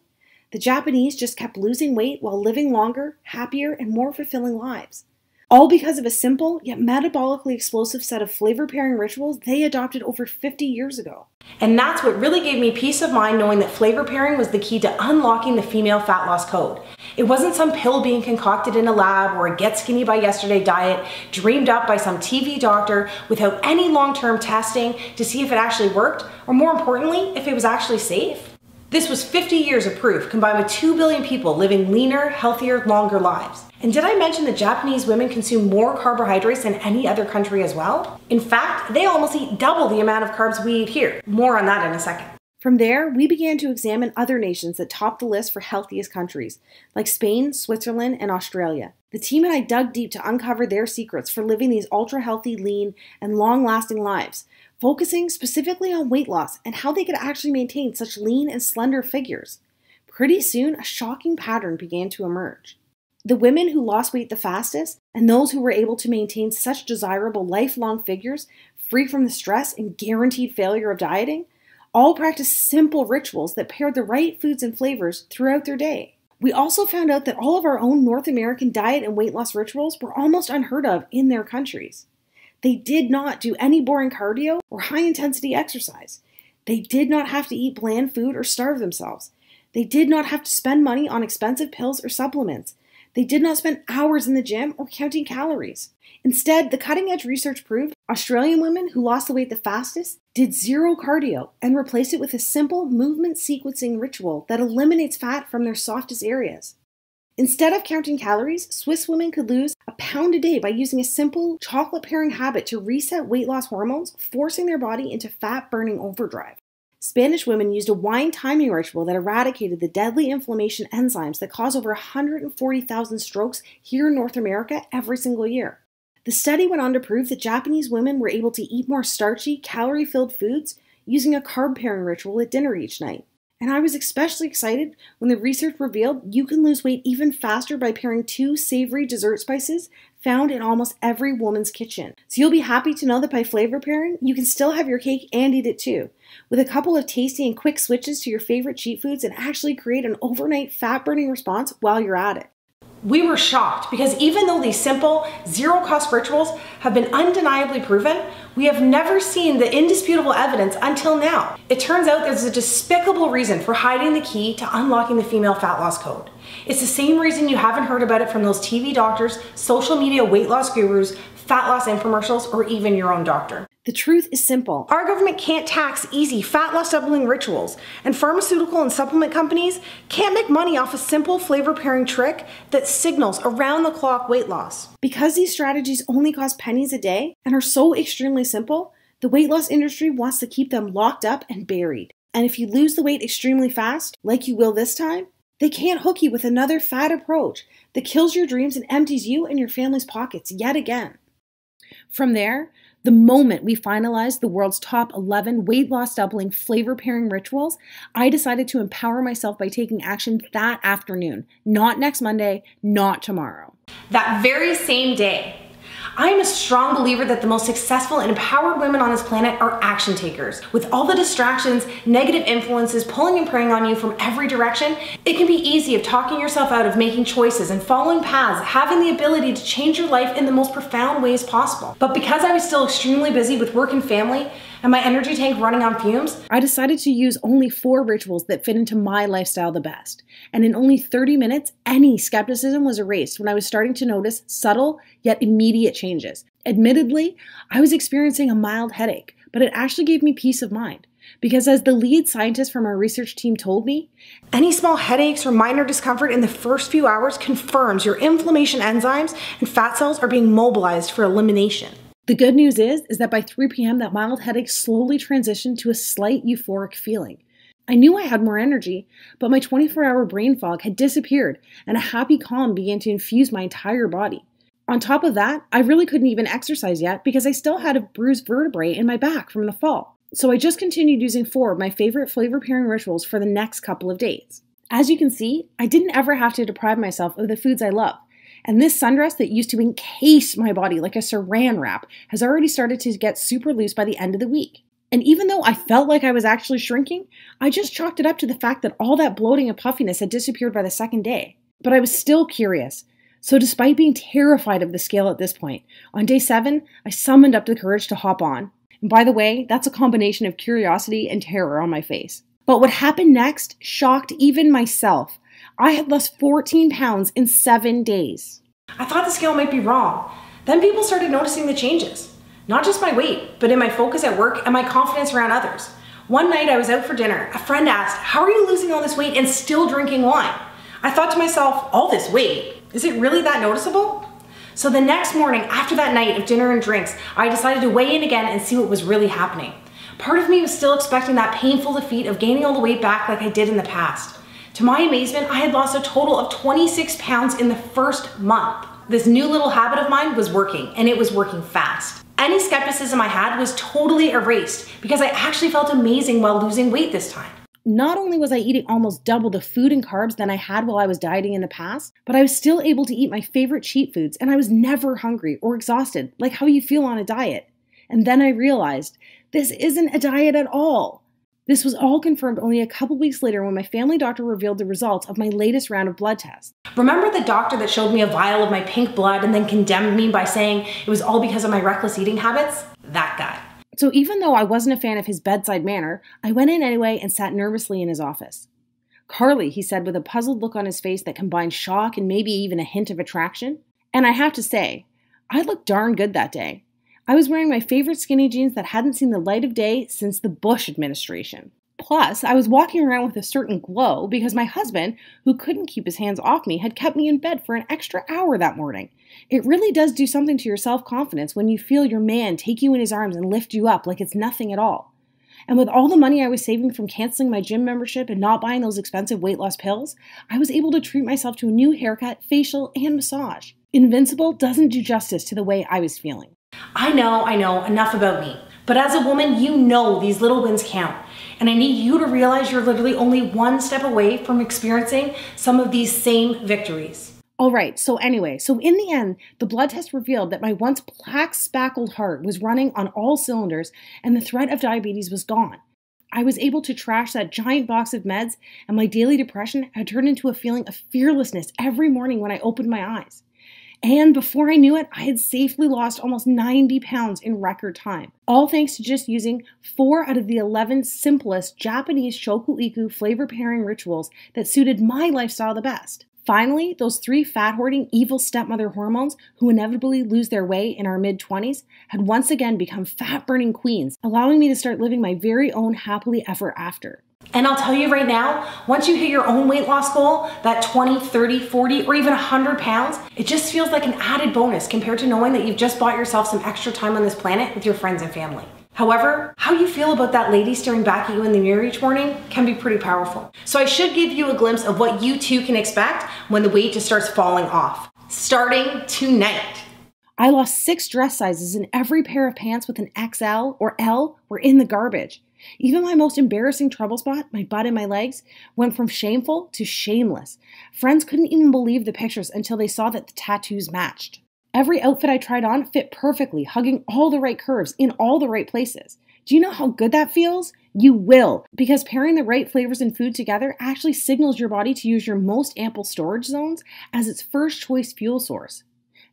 the Japanese just kept losing weight while living longer, happier, and more fulfilling lives. All because of a simple, yet metabolically explosive set of flavor pairing rituals they adopted over 50 years ago. And that's what really gave me peace of mind, knowing that flavor pairing was the key to unlocking the female fat loss code. It wasn't some pill being concocted in a lab or a get skinny by yesterday diet dreamed up by some TV doctor without any long-term testing to see if it actually worked, or more importantly, if it was actually safe. This was 50 years of proof combined with 2 billion people living leaner, healthier, longer lives. And did I mention that Japanese women consume more carbohydrates than any other country as well? In fact, they almost eat double the amount of carbs we eat here. More on that in a second. From there, we began to examine other nations that topped the list for healthiest countries, like Spain, Switzerland, and Australia. The team and I dug deep to uncover their secrets for living these ultra-healthy, lean, and long-lasting lives, focusing specifically on weight loss and how they could actually maintain such lean and slender figures. Pretty soon, a shocking pattern began to emerge. The women who lost weight the fastest, and those who were able to maintain such desirable lifelong figures, free from the stress and guaranteed failure of dieting, all practiced simple rituals that paired the right foods and flavors throughout their day. We also found out that all of our own North American diet and weight loss rituals were almost unheard of in their countries. They did not do any boring cardio or high-intensity exercise. They did not have to eat bland food or starve themselves. They did not have to spend money on expensive pills or supplements. They did not spend hours in the gym or counting calories. Instead, the cutting-edge research proved Australian women who lost the weight the fastest did zero cardio and replaced it with a simple movement sequencing ritual that eliminates fat from their softest areas. Instead of counting calories, Swiss women could lose a pound a day by using a simple chocolate pairing habit to reset weight loss hormones, forcing their body into fat-burning overdrive. Spanish women used a wine timing ritual that eradicated the deadly inflammation enzymes that cause over 140,000 strokes here in North America every single year. The study went on to prove that Japanese women were able to eat more starchy, calorie-filled foods using a carb pairing ritual at dinner each night. And I was especially excited when the research revealed you can lose weight even faster by pairing 2 savory dessert spices found in almost every woman's kitchen. So you'll be happy to know that by flavor pairing, you can still have your cake and eat it too, with a couple of tasty and quick switches to your favorite cheat foods and actually create an overnight fat-burning response while you're at it. We were shocked because even though these simple, zero-cost rituals have been undeniably proven, we have never seen the indisputable evidence until now. It turns out there's a despicable reason for hiding the key to unlocking the female fat loss code. It's the same reason you haven't heard about it from those TV doctors, social media weight loss gurus, fat loss infomercials, or even your own doctor. The truth is simple. Our government can't tax easy fat loss doubling rituals, and pharmaceutical and supplement companies can't make money off a simple flavor pairing trick that signals around-the-clock weight loss. Because these strategies only cost pennies a day and are so extremely simple, the weight loss industry wants to keep them locked up and buried. And if you lose the weight extremely fast, like you will this time, they can't hook you with another fad approach that kills your dreams and empties you and your family's pockets yet again. From there, the moment we finalized the world's top 11 weight loss doubling flavor pairing rituals, I decided to empower myself by taking action that afternoon, not next Monday, not tomorrow. That very same day. I am a strong believer that the most successful and empowered women on this planet are action takers. With all the distractions, negative influences pulling and preying on you from every direction, it can be easy of talking yourself out of making choices and following paths, having the ability to change your life in the most profound ways possible. But because I was still extremely busy with work and family, and my energy tank running on fumes, I decided to use only 4 rituals that fit into my lifestyle the best. And in only 30 minutes, any skepticism was erased when I was starting to notice subtle yet immediate changes. Admittedly, I was experiencing a mild headache, but it actually gave me peace of mind. Because as the lead scientist from our research team told me, any small headaches or minor discomfort in the first few hours confirms your inflammation enzymes and fat cells are being mobilized for elimination. The good news is that by 3 p.m., that mild headache slowly transitioned to a slight euphoric feeling. I knew I had more energy, but my 24-hour brain fog had disappeared and a happy calm began to infuse my entire body. On top of that, I really couldn't even exercise yet because I still had a bruised vertebrae in my back from the fall. So I just continued using 4 of my favorite flavor pairing rituals for the next couple of days. As you can see, I didn't ever have to deprive myself of the foods I love. And this sundress that used to encase my body like a saran wrap has already started to get super loose by the end of the week. And even though I felt like I was actually shrinking, I just chalked it up to the fact that all that bloating and puffiness had disappeared by the second day. But I was still curious. So despite being terrified of the scale at this point, on day 7, I summoned up the courage to hop on. And by the way, that's a combination of curiosity and terror on my face. But what happened next shocked even myself. I had lost 14 pounds in 7 days. I thought the scale might be wrong. Then people started noticing the changes. Not just my weight, but in my focus at work and my confidence around others. One night I was out for dinner. A friend asked, "How are you losing all this weight and still drinking wine?" I thought to myself, all this weight? Is it really that noticeable? So the next morning, after that night of dinner and drinks, I decided to weigh in again and see what was really happening. Part of me was still expecting that painful defeat of gaining all the weight back like I did in the past. To my amazement, I had lost a total of 26 pounds in the first month. This new little habit of mine was working, and it was working fast. Any skepticism I had was totally erased because I actually felt amazing while losing weight this time. Not only was I eating almost double the food and carbs than I had while I was dieting in the past, but I was still able to eat my favorite cheat foods, and I was never hungry or exhausted, like how you feel on a diet. And then I realized, this isn't a diet at all. This was all confirmed only a couple weeks later when my family doctor revealed the results of my latest round of blood tests. Remember the doctor that showed me a vial of my pink blood and then condemned me by saying it was all because of my reckless eating habits? That guy. So even though I wasn't a fan of his bedside manner, I went in anyway and sat nervously in his office. "Carly," he said with a puzzled look on his face that combined shock and maybe even a hint of attraction. And I have to say, I looked darn good that day. I was wearing my favorite skinny jeans that hadn't seen the light of day since the Bush administration. Plus, I was walking around with a certain glow because my husband, who couldn't keep his hands off me, had kept me in bed for an extra hour that morning. It really does do something to your self-confidence when you feel your man take you in his arms and lift you up like it's nothing at all. And with all the money I was saving from canceling my gym membership and not buying those expensive weight loss pills, I was able to treat myself to a new haircut, facial, and massage. Invincible doesn't do justice to the way I was feeling. I know, enough about me. But as a woman, you know these little wins count. And I need you to realize you're literally only one step away from experiencing some of these same victories. All right, so in the end, the blood test revealed that my once plaque-spackled heart was running on all cylinders and the threat of diabetes was gone. I was able to trash that giant box of meds, and my daily depression had turned into a feeling of fearlessness every morning when I opened my eyes. And before I knew it, I had safely lost almost 90 pounds in record time, all thanks to just using 4 out of the 11 simplest Japanese shoku-iku flavor pairing rituals that suited my lifestyle the best. Finally, those 3 fat-hoarding evil stepmother hormones who inevitably lose their way in our mid-20s had once again become fat-burning queens, allowing me to start living my very own happily ever after. And I'll tell you right now, once you hit your own weight loss goal, that 20, 30, 40, or even 100 pounds, it just feels like an added bonus compared to knowing that you've just bought yourself some extra time on this planet with your friends and family. However, how you feel about that lady staring back at you in the mirror each morning can be pretty powerful. So I should give you a glimpse of what you too can expect when the weight just starts falling off. Starting tonight. I lost 6 dress sizes and every pair of pants with an XL or L were in the garbage. Even my most embarrassing trouble spot, my butt and my legs, went from shameful to shameless. Friends couldn't even believe the pictures until they saw that the tattoos matched. Every outfit I tried on fit perfectly, hugging all the right curves in all the right places. Do you know how good that feels? You will, because pairing the right flavors and food together actually signals your body to use your most ample storage zones as its first choice fuel source.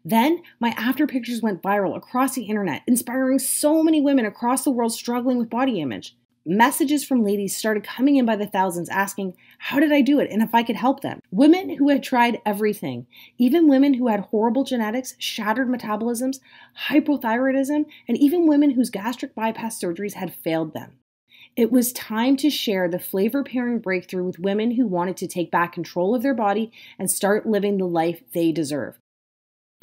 Then, my after pictures went viral across the internet, inspiring so many women across the world struggling with body image. Messages from ladies started coming in by the thousands asking, how did I do it and if I could help them? Women who had tried everything, even women who had horrible genetics, shattered metabolisms, hypothyroidism, and even women whose gastric bypass surgeries had failed them. It was time to share the flavor pairing breakthrough with women who wanted to take back control of their body and start living the life they deserve.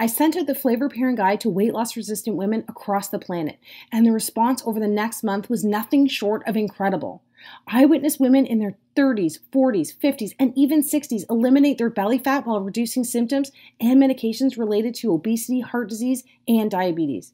I sent out the flavor pairing guide to weight loss resistant women across the planet, and the response over the next month was nothing short of incredible. I witnessed women in their 30s, 40s, 50s, and even 60s eliminate their belly fat while reducing symptoms and medications related to obesity, heart disease, and diabetes.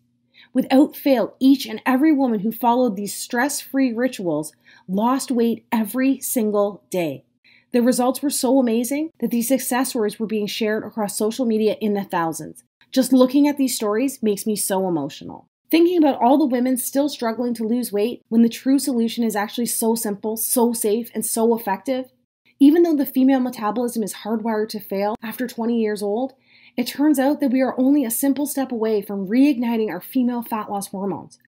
Without fail, each and every woman who followed these stress-free rituals lost weight every single day. The results were so amazing that these success stories were being shared across social media in the thousands. Just looking at these stories makes me so emotional. Thinking about all the women still struggling to lose weight when the true solution is actually so simple, so safe, and so effective. Even though the female metabolism is hardwired to fail after 20 years old, it turns out that we are only a simple step away from reigniting our female fat loss hormones.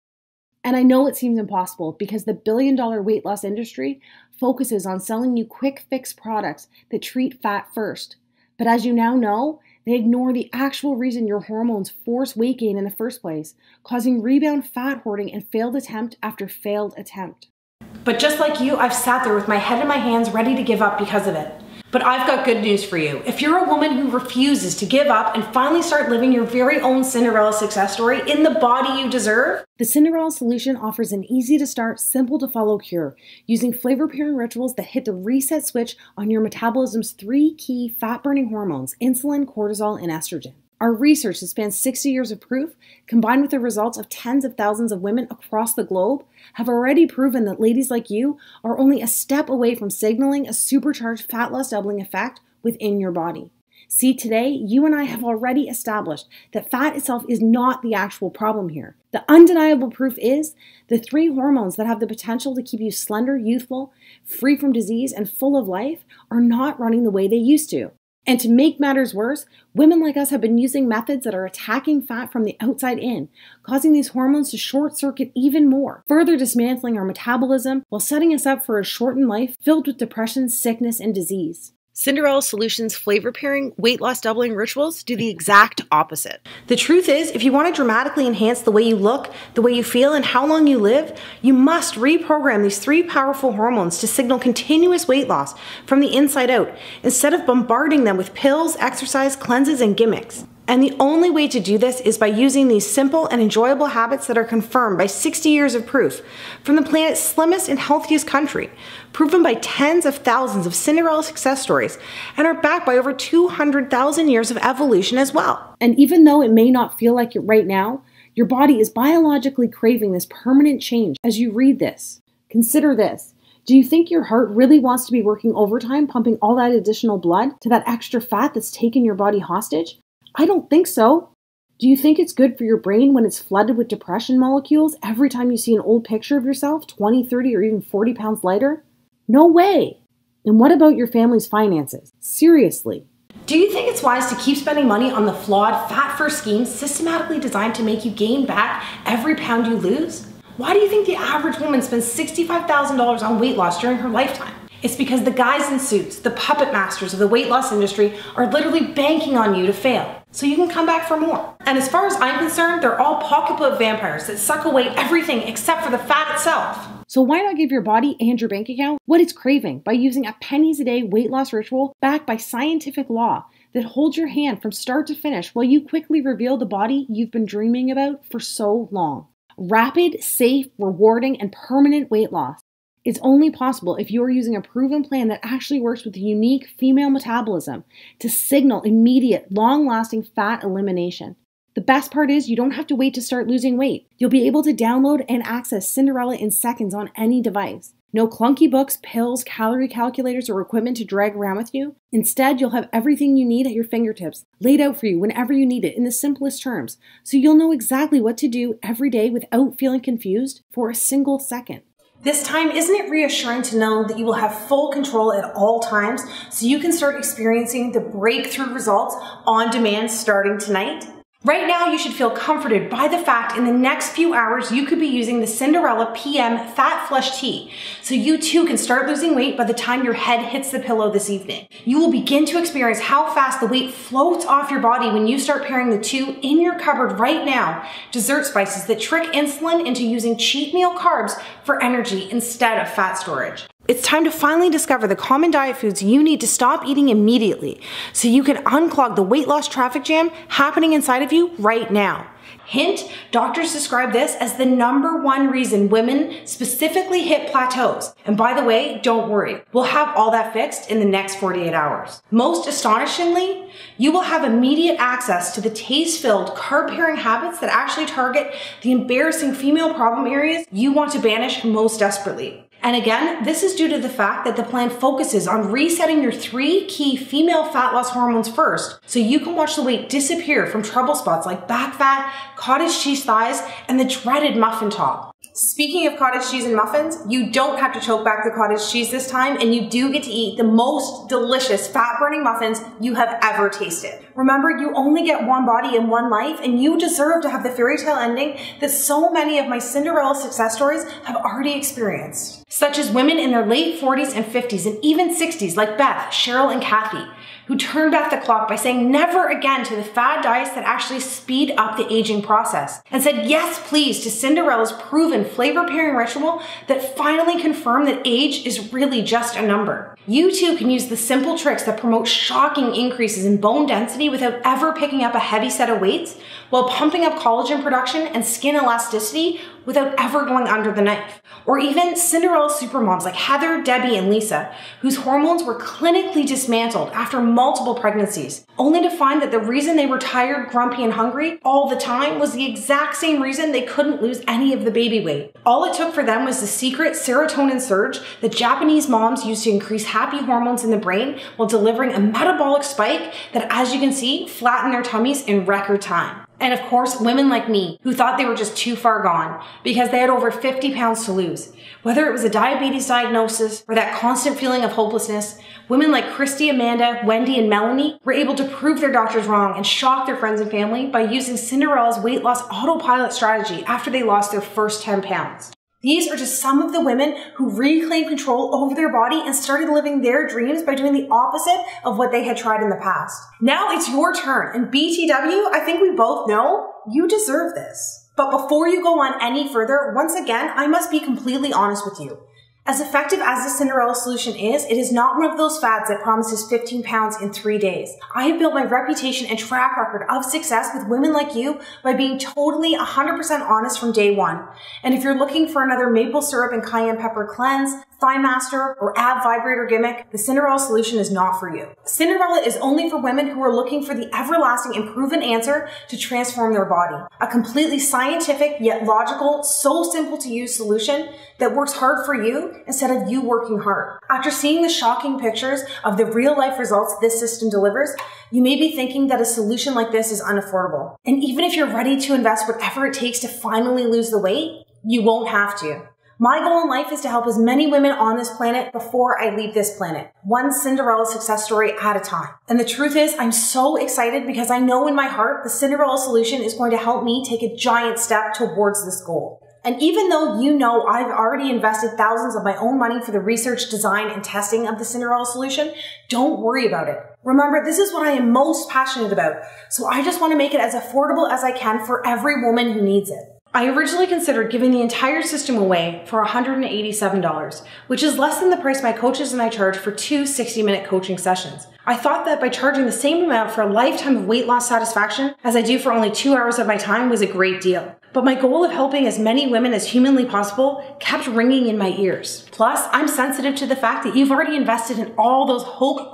And I know it seems impossible because the billion-dollar weight loss industry focuses on selling you quick fix products that treat fat first. But as you now know, they ignore the actual reason your hormones force weight gain in the first place, causing rebound fat hoarding and failed attempt after failed attempt. But just like you, I've sat there with my head in my hands ready to give up because of it. But I've got good news for you. If you're a woman who refuses to give up and finally start living your very own Cinderella success story in the body you deserve, the Cinderella Solution offers an easy-to-start, simple-to-follow cure using flavor-pairing rituals that hit the reset switch on your metabolism's 3 key fat-burning hormones, insulin, cortisol, and estrogen. Our research that spans 60 years of proof, combined with the results of tens of thousands of women across the globe, have already proven that ladies like you are only a step away from signaling a supercharged fat loss doubling effect within your body. See, today, you and I have already established that fat itself is not the actual problem here. The undeniable proof is the 3 hormones that have the potential to keep you slender, youthful, free from disease, and full of life are not running the way they used to. And to make matters worse, women like us have been using methods that are attacking fat from the outside in, causing these hormones to short-circuit even more, further dismantling our metabolism while setting us up for a shortened life filled with depression, sickness, and disease. Cinderella Solutions flavor pairing, weight loss doubling rituals do the exact opposite. the truth is, if you want to dramatically enhance the way you look, the way you feel, and how long you live, you must reprogram these 3 powerful hormones to signal continuous weight loss from the inside out, instead of bombarding them with pills, exercise, cleanses, and gimmicks. And the only way to do this is by using these simple and enjoyable habits that are confirmed by 60 years of proof from the planet's slimmest and healthiest country, proven by tens of thousands of Cinderella success stories, and are backed by over 200,000 years of evolution as well. And even though it may not feel like it right now, your body is biologically craving this permanent change as you read this. Consider this. Do you think your heart really wants to be working overtime, pumping all that additional blood to that extra fat that's taken your body hostage? I don't think so. Do you think it's good for your brain when it's flooded with depression molecules every time you see an old picture of yourself 20, 30, or even 40 pounds lighter? No way. And what about your family's finances? Seriously. Do you think it's wise to keep spending money on the flawed, fat-first schemes systematically designed to make you gain back every pound you lose? Why do you think the average woman spends $65,000 on weight loss during her lifetime? It's because the guys in suits, the puppet masters of the weight loss industry, are literally banking on you to fail, so you can come back for more. And as far as I'm concerned, they're all pocketbook vampires that suck away everything except for the fat itself. So why not give your body and your bank account what it's craving by using a pennies a day weight loss ritual backed by scientific law that holds your hand from start to finish while you quickly reveal the body you've been dreaming about for so long. Rapid, safe, rewarding, and permanent weight loss is only possible if you are using a proven plan that actually works with the unique female metabolism to signal immediate, long-lasting fat elimination. The best part is you don't have to wait to start losing weight. You'll be able to download and access Cinderella in seconds on any device. No clunky books, pills, calorie calculators, or equipment to drag around with you. Instead, you'll have everything you need at your fingertips, laid out for you whenever you need it in the simplest terms, so you'll know exactly what to do every day without feeling confused for a single second. This time, isn't it reassuring to know that you will have full control at all times so you can start experiencing the breakthrough results on demand starting tonight? Right now, you should feel comforted by the fact in the next few hours you could be using the Cinderella PM Fat Flush Tea, so you too can start losing weight by the time your head hits the pillow this evening. You will begin to experience how fast the weight floats off your body when you start pairing the 2 in your cupboard right now, dessert spices that trick insulin into using cheat meal carbs for energy instead of fat storage. It's time to finally discover the common diet foods you need to stop eating immediately so you can unclog the weight loss traffic jam happening inside of you right now. Hint, doctors describe this as the #1 reason women specifically hit plateaus. And by the way, don't worry, we'll have all that fixed in the next 48 hours. Most astonishingly, you will have immediate access to the taste-filled, carb-pairing habits that actually target the embarrassing female problem areas you want to banish most desperately. And again, this is due to the fact that the plan focuses on resetting your 3 key female fat loss hormones first, so you can watch the weight disappear from trouble spots like back fat, cottage cheese thighs, and the dreaded muffin top. Speaking of cottage cheese and muffins, you don't have to choke back the cottage cheese this time, and you do get to eat the most delicious fat-burning muffins you have ever tasted. Remember, you only get one body and one life, and you deserve to have the fairy tale ending that so many of my Cinderella success stories have already experienced, such as women in their late 40s and 50s and even 60s like Beth, Cheryl, and Kathy. who turned back the clock by saying never again to the fad diets that actually speed up the aging process, and said yes please to Cinderella's proven flavor pairing ritual that finally confirmed that age is really just a number. You too can use the simple tricks that promote shocking increases in bone density without ever picking up a heavy set of weights, while pumping up collagen production and skin elasticity without ever going under the knife. Or even Cinderella supermoms like Heather, Debbie, and Lisa, whose hormones were clinically dismantled after multiple pregnancies, only to find that the reason they were tired, grumpy, and hungry all the time was the exact same reason they couldn't lose any of the baby weight. All it took for them was the secret serotonin surge that Japanese moms use to increase happy hormones in the brain while delivering a metabolic spike that, as you can see, flattened their tummies in record time. And of course, women like me who thought they were just too far gone because they had over 50 pounds to lose. Whether it was a diabetes diagnosis or that constant feeling of hopelessness, women like Christy, Amanda, Wendy, and Melanie were able to prove their doctors wrong and shock their friends and family by using Cinderella's weight loss autopilot strategy after they lost their first 10 pounds. These are just some of the women who reclaimed control over their body and started living their dreams by doing the opposite of what they had tried in the past. Now it's your turn, and BTW, I think we both know you deserve this. But before you go on any further, once again, I must be completely honest with you. As effective as the Cinderella solution is, it is not one of those fads that promises 15 pounds in 3 days. I have built my reputation and track record of success with women like you by being totally 100% honest from day one. And if you're looking for another maple syrup and cayenne pepper cleanse, thigh master, or ab vibrator gimmick, the Cinderella solution is not for you. Cinderella is only for women who are looking for the everlasting and proven answer to transform their body. A completely scientific yet logical, so simple to use solution that works hard for you instead of you working hard. After seeing the shocking pictures of the real life results this system delivers, you may be thinking that a solution like this is unaffordable. And even if you're ready to invest whatever it takes to finally lose the weight, you won't have to. My goal in life is to help as many women on this planet before I leave this planet, one Cinderella success story at a time. And the truth is, I'm so excited because I know in my heart the Cinderella solution is going to help me take a giant step towards this goal. And even though you know I've already invested thousands of my own money for the research, design, and testing of the Cinderella solution, don't worry about it. Remember, this is what I am most passionate about, so I just want to make it as affordable as I can for every woman who needs it. I originally considered giving the entire system away for $187, which is less than the price my coaches and I charge for 2 60-minute coaching sessions. I thought that by charging the same amount for a lifetime of weight loss satisfaction as I do for only 2 hours of my time was a great deal. But my goal of helping as many women as humanly possible kept ringing in my ears. Plus, I'm sensitive to the fact that you've already invested in all those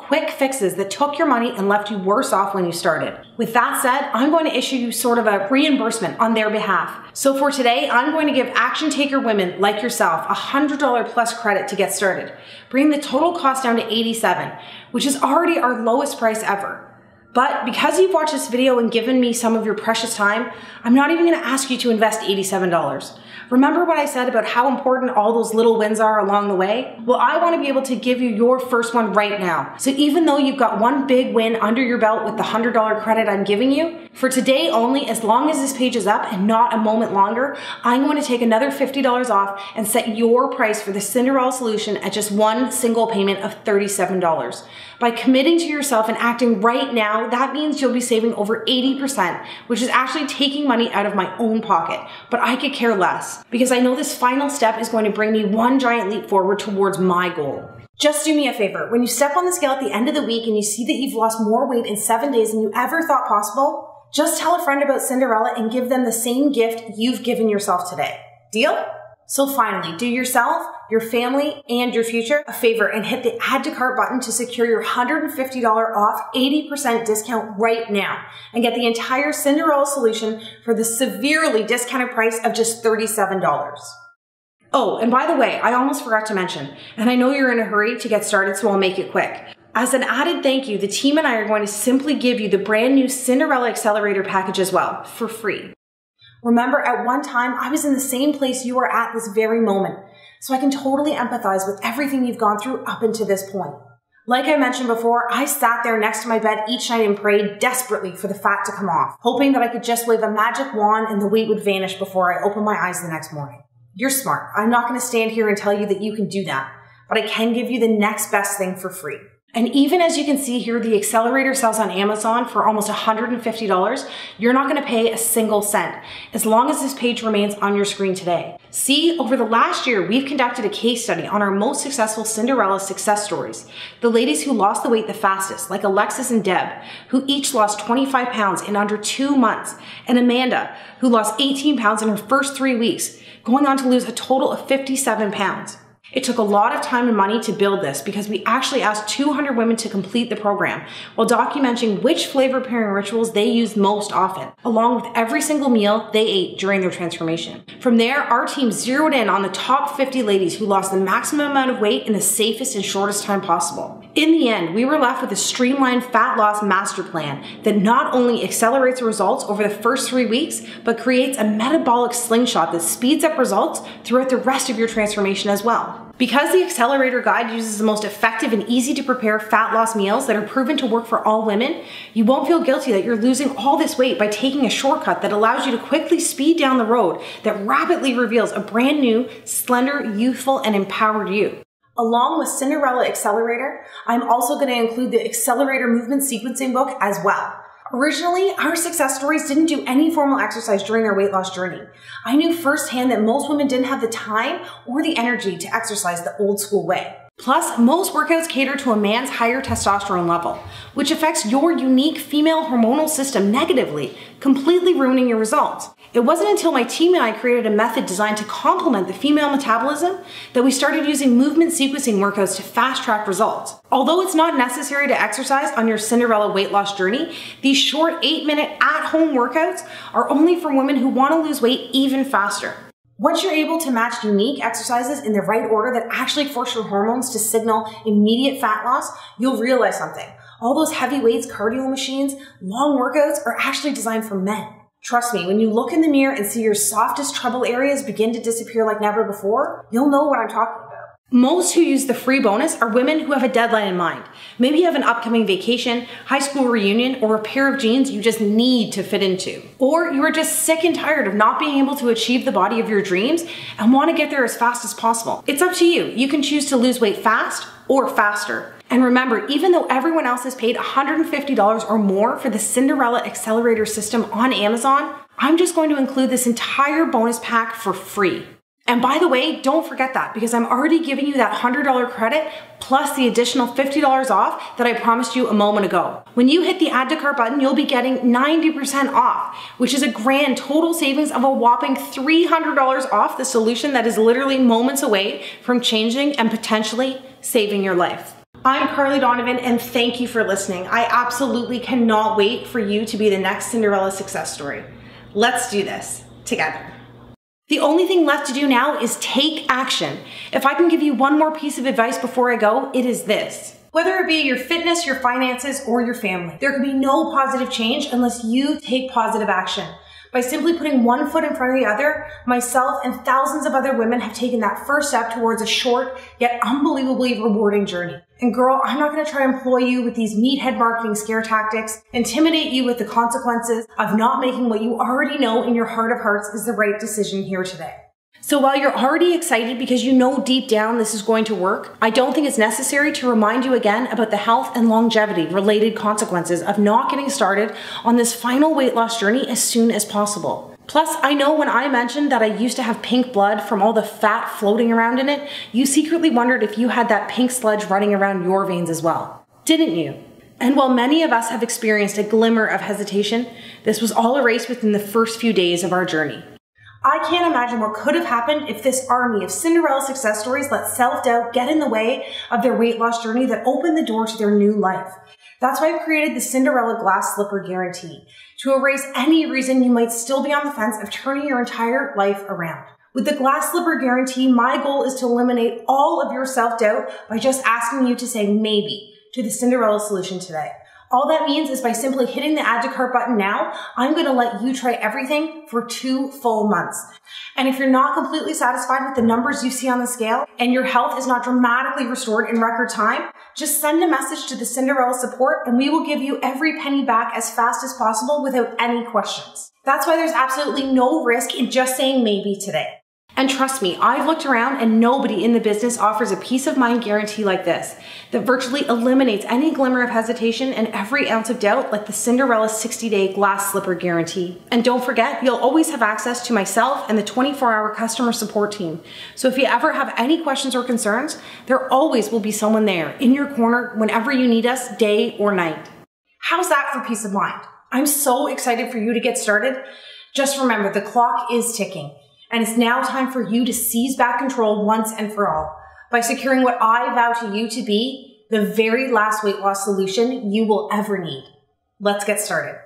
quick fixes that took your money and left you worse off when you started. With that said, I'm going to issue you sort of a reimbursement on their behalf. So for today, I'm going to give action taker women like yourself a $100 plus credit to get started, bringing the total cost down to $87, which is already our lowest price ever. But because you've watched this video and given me some of your precious time, I'm not even going to ask you to invest $87. Remember what I said about how important all those little wins are along the way? Well, I want to be able to give you your first one right now. So even though you've got one big win under your belt with the $100 credit I'm giving you, for today only, as long as this page is up and not a moment longer, I'm going to take another $50 off and set your price for the Cinderella solution at just one single payment of $37. By committing to yourself and acting right now, that means you'll be saving over 80%, which is actually taking money out of my own pocket. But I could care less, because I know this final step is going to bring me one giant leap forward towards my goal. Just do me a favor. When you step on the scale at the end of the week and you see that you've lost more weight in 7 days than you ever thought possible, just tell a friend about Cinderella and give them the same gift you've given yourself today. Deal? So finally, do yourself, your family, and your future a favor and hit the Add to Cart button to secure your $150 off 80% discount right now and get the entire Cinderella solution for the severely discounted price of just $37. Oh, and by the way, I almost forgot to mention, and I know you're in a hurry to get started, so I'll make it quick. As an added thank you, the team and I are going to simply give you the brand new Cinderella Accelerator package as well, for free. Remember, at one time, I was in the same place you are at this very moment, so I can totally empathize with everything you've gone through up until this point. Like I mentioned before, I sat there next to my bed each night and prayed desperately for the fat to come off, hoping that I could just wave a magic wand and the weight would vanish before I opened my eyes the next morning. You're smart. I'm not going to stand here and tell you that you can do that, but I can give you the next best thing for free. And even as you can see here, the accelerator sells on Amazon for almost $150. You're not going to pay a single cent as long as this page remains on your screen today. See, over the last year, we've conducted a case study on our most successful Cinderella success stories. The ladies who lost the weight the fastest, like Alexis and Deb, who each lost 25 pounds in under 2 months, and Amanda, who lost 18 pounds in her first 3 weeks, going on to lose a total of 57 pounds. It took a lot of time and money to build this because we actually asked 200 women to complete the program while documenting which flavor pairing rituals they used most often, along with every single meal they ate during their transformation. From there, our team zeroed in on the top 50 ladies who lost the maximum amount of weight in the safest and shortest time possible. In the end, we were left with a streamlined fat loss master plan that not only accelerates results over the first 3 weeks, but creates a metabolic slingshot that speeds up results throughout the rest of your transformation as well. Because the Accelerator Guide uses the most effective and easy to prepare fat loss meals that are proven to work for all women, you won't feel guilty that you're losing all this weight by taking a shortcut that allows you to quickly speed down the road that rapidly reveals a brand new, slender, youthful, and empowered you. Along with Cinderella Accelerator, I'm also going to include the Accelerator Movement Sequencing book as well. Originally, our success stories didn't do any formal exercise during their weight loss journey. I knew firsthand that most women didn't have the time or the energy to exercise the old school way. Plus, most workouts cater to a man's higher testosterone level, which affects your unique female hormonal system negatively, completely ruining your results. It wasn't until my team and I created a method designed to complement the female metabolism that we started using movement sequencing workouts to fast-track results. Although it's not necessary to exercise on your Cinderella weight loss journey, these short 8-minute at-home workouts are only for women who want to lose weight even faster. Once you're able to match unique exercises in the right order that actually force your hormones to signal immediate fat loss, you'll realize something. All those heavy weights, cardio machines, long workouts are actually designed for men. Trust me, when you look in the mirror and see your softest trouble areas begin to disappear like never before, you'll know what I'm talking about. Most who use the free bonus are women who have a deadline in mind. Maybe you have an upcoming vacation, high school reunion, or a pair of jeans you just need to fit into. Or you are just sick and tired of not being able to achieve the body of your dreams and want to get there as fast as possible. It's up to you. You can choose to lose weight fast or faster. And remember, even though everyone else has paid $150 or more for the Cinderella Accelerator system on Amazon, I'm just going to include this entire bonus pack for free. And by the way, don't forget that because I'm already giving you that $100 credit plus the additional $50 off that I promised you a moment ago. When you hit the add to cart button, you'll be getting 90% off, which is a grand total savings of a whopping $300 off the solution that is literally moments away from changing and potentially saving your life. I'm Carly Donovan and thank you for listening. I absolutely cannot wait for you to be the next Cinderella success story. Let's do this together. The only thing left to do now is take action. If I can give you one more piece of advice before I go, it is this. Whether it be your fitness, your finances, or your family, there can be no positive change unless you take positive action. By simply putting one foot in front of the other, myself and thousands of other women have taken that first step towards a short yet unbelievably rewarding journey. And girl, I'm not going to try to employ you with these meathead marketing scare tactics, intimidate you with the consequences of not making what you already know in your heart of hearts is the right decision here today. So while you're already excited because you know deep down this is going to work, I don't think it's necessary to remind you again about the health and longevity related consequences of not getting started on this final weight loss journey as soon as possible. Plus, I know when I mentioned that I used to have pink blood from all the fat floating around in it, you secretly wondered if you had that pink sludge running around your veins as well. Didn't you? And while many of us have experienced a glimmer of hesitation, this was all erased within the first few days of our journey. I can't imagine what could have happened if this army of Cinderella success stories let self-doubt get in the way of their weight loss journey that opened the door to their new life. That's why I've created the Cinderella Glass Slipper Guarantee, to erase any reason you might still be on the fence of turning your entire life around. With the Glass Slipper Guarantee, my goal is to eliminate all of your self-doubt by just asking you to say maybe to the Cinderella solution today. All that means is by simply hitting the add to cart button now, I'm going to let you try everything for 2 full months. And if you're not completely satisfied with the numbers you see on the scale and your health is not dramatically restored in record time, just send a message to the Cinderella support and we will give you every penny back as fast as possible without any questions. That's why there's absolutely no risk in just saying maybe today. And trust me, I've looked around and nobody in the business offers a peace of mind guarantee like this that virtually eliminates any glimmer of hesitation and every ounce of doubt, like the Cinderella 60-day glass slipper guarantee. And don't forget, you'll always have access to myself and the 24-hour customer support team. So if you ever have any questions or concerns, there always will be someone there in your corner whenever you need us, day or night. How's that for peace of mind? I'm so excited for you to get started. Just remember, the clock is ticking. And it's now time for you to seize back control once and for all by securing what I vow to you to be the very last weight loss solution you will ever need. Let's get started.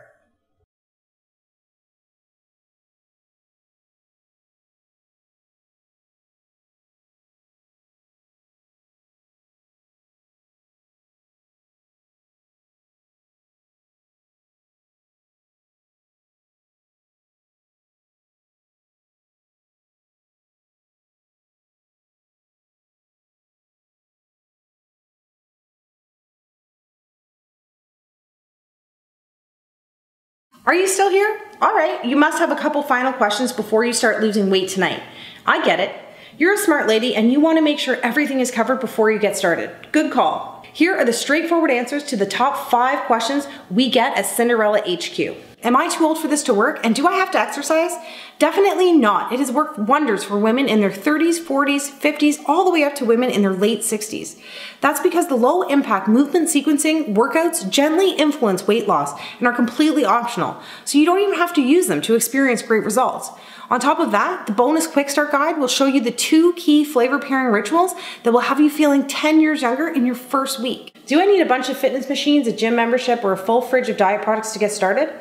Are you still here? All right, you must have a couple final questions before you start losing weight tonight. I get it. You're a smart lady and you want to make sure everything is covered before you get started. Good call. Here are the straightforward answers to the top 5 questions we get at Cinderella HQ. Am I too old for this to work, and do I have to exercise? Definitely not. It has worked wonders for women in their 30s, 40s, 50s, all the way up to women in their late 60s. That's because the low impact movement sequencing workouts gently influence weight loss and are completely optional, so you don't even have to use them to experience great results. On top of that, the bonus quick start guide will show you the 2 key flavor pairing rituals that will have you feeling 10 years younger in your first week. Do I need a bunch of fitness machines, a gym membership, or a full fridge of diet products to get started?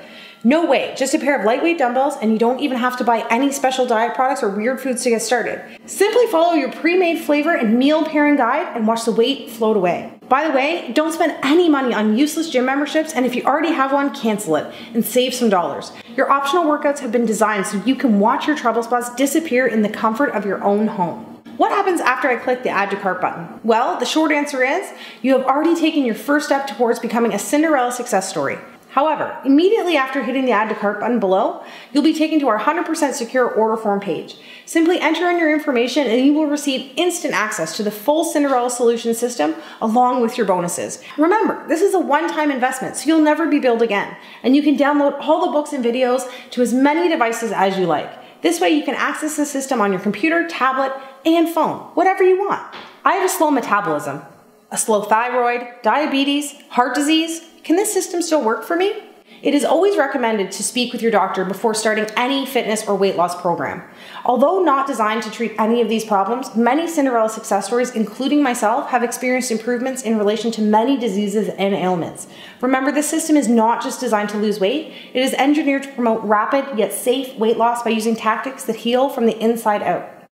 No way, just a pair of lightweight dumbbells, and you don't even have to buy any special diet products or weird foods to get started. Simply follow your pre-made flavor and meal pairing guide and watch the weight float away. By the way, don't spend any money on useless gym memberships, and if you already have one, cancel it and save some dollars. Your optional workouts have been designed so you can watch your trouble spots disappear in the comfort of your own home. What happens after I click the Add to Cart button? Well, the short answer is you have already taken your first step towards becoming a Cinderella success story. However, immediately after hitting the Add to Cart button below, you'll be taken to our 100% secure order form page. Simply enter in your information and you will receive instant access to the full Cinderella solution system along with your bonuses. Remember, this is a one-time investment, so you'll never be billed again. And you can download all the books and videos to as many devices as you like. This way you can access the system on your computer, tablet, and phone, whatever you want. I have a slow metabolism, a slow thyroid, diabetes, heart disease. Can this system still work for me? It is always recommended to speak with your doctor before starting any fitness or weight loss program. Although not designed to treat any of these problems, many Cinderella success stories, including myself, have experienced improvements in relation to many diseases and ailments. Remember, this system is not just designed to lose weight, it is engineered to promote rapid yet safe weight loss by using tactics that heal from the inside out.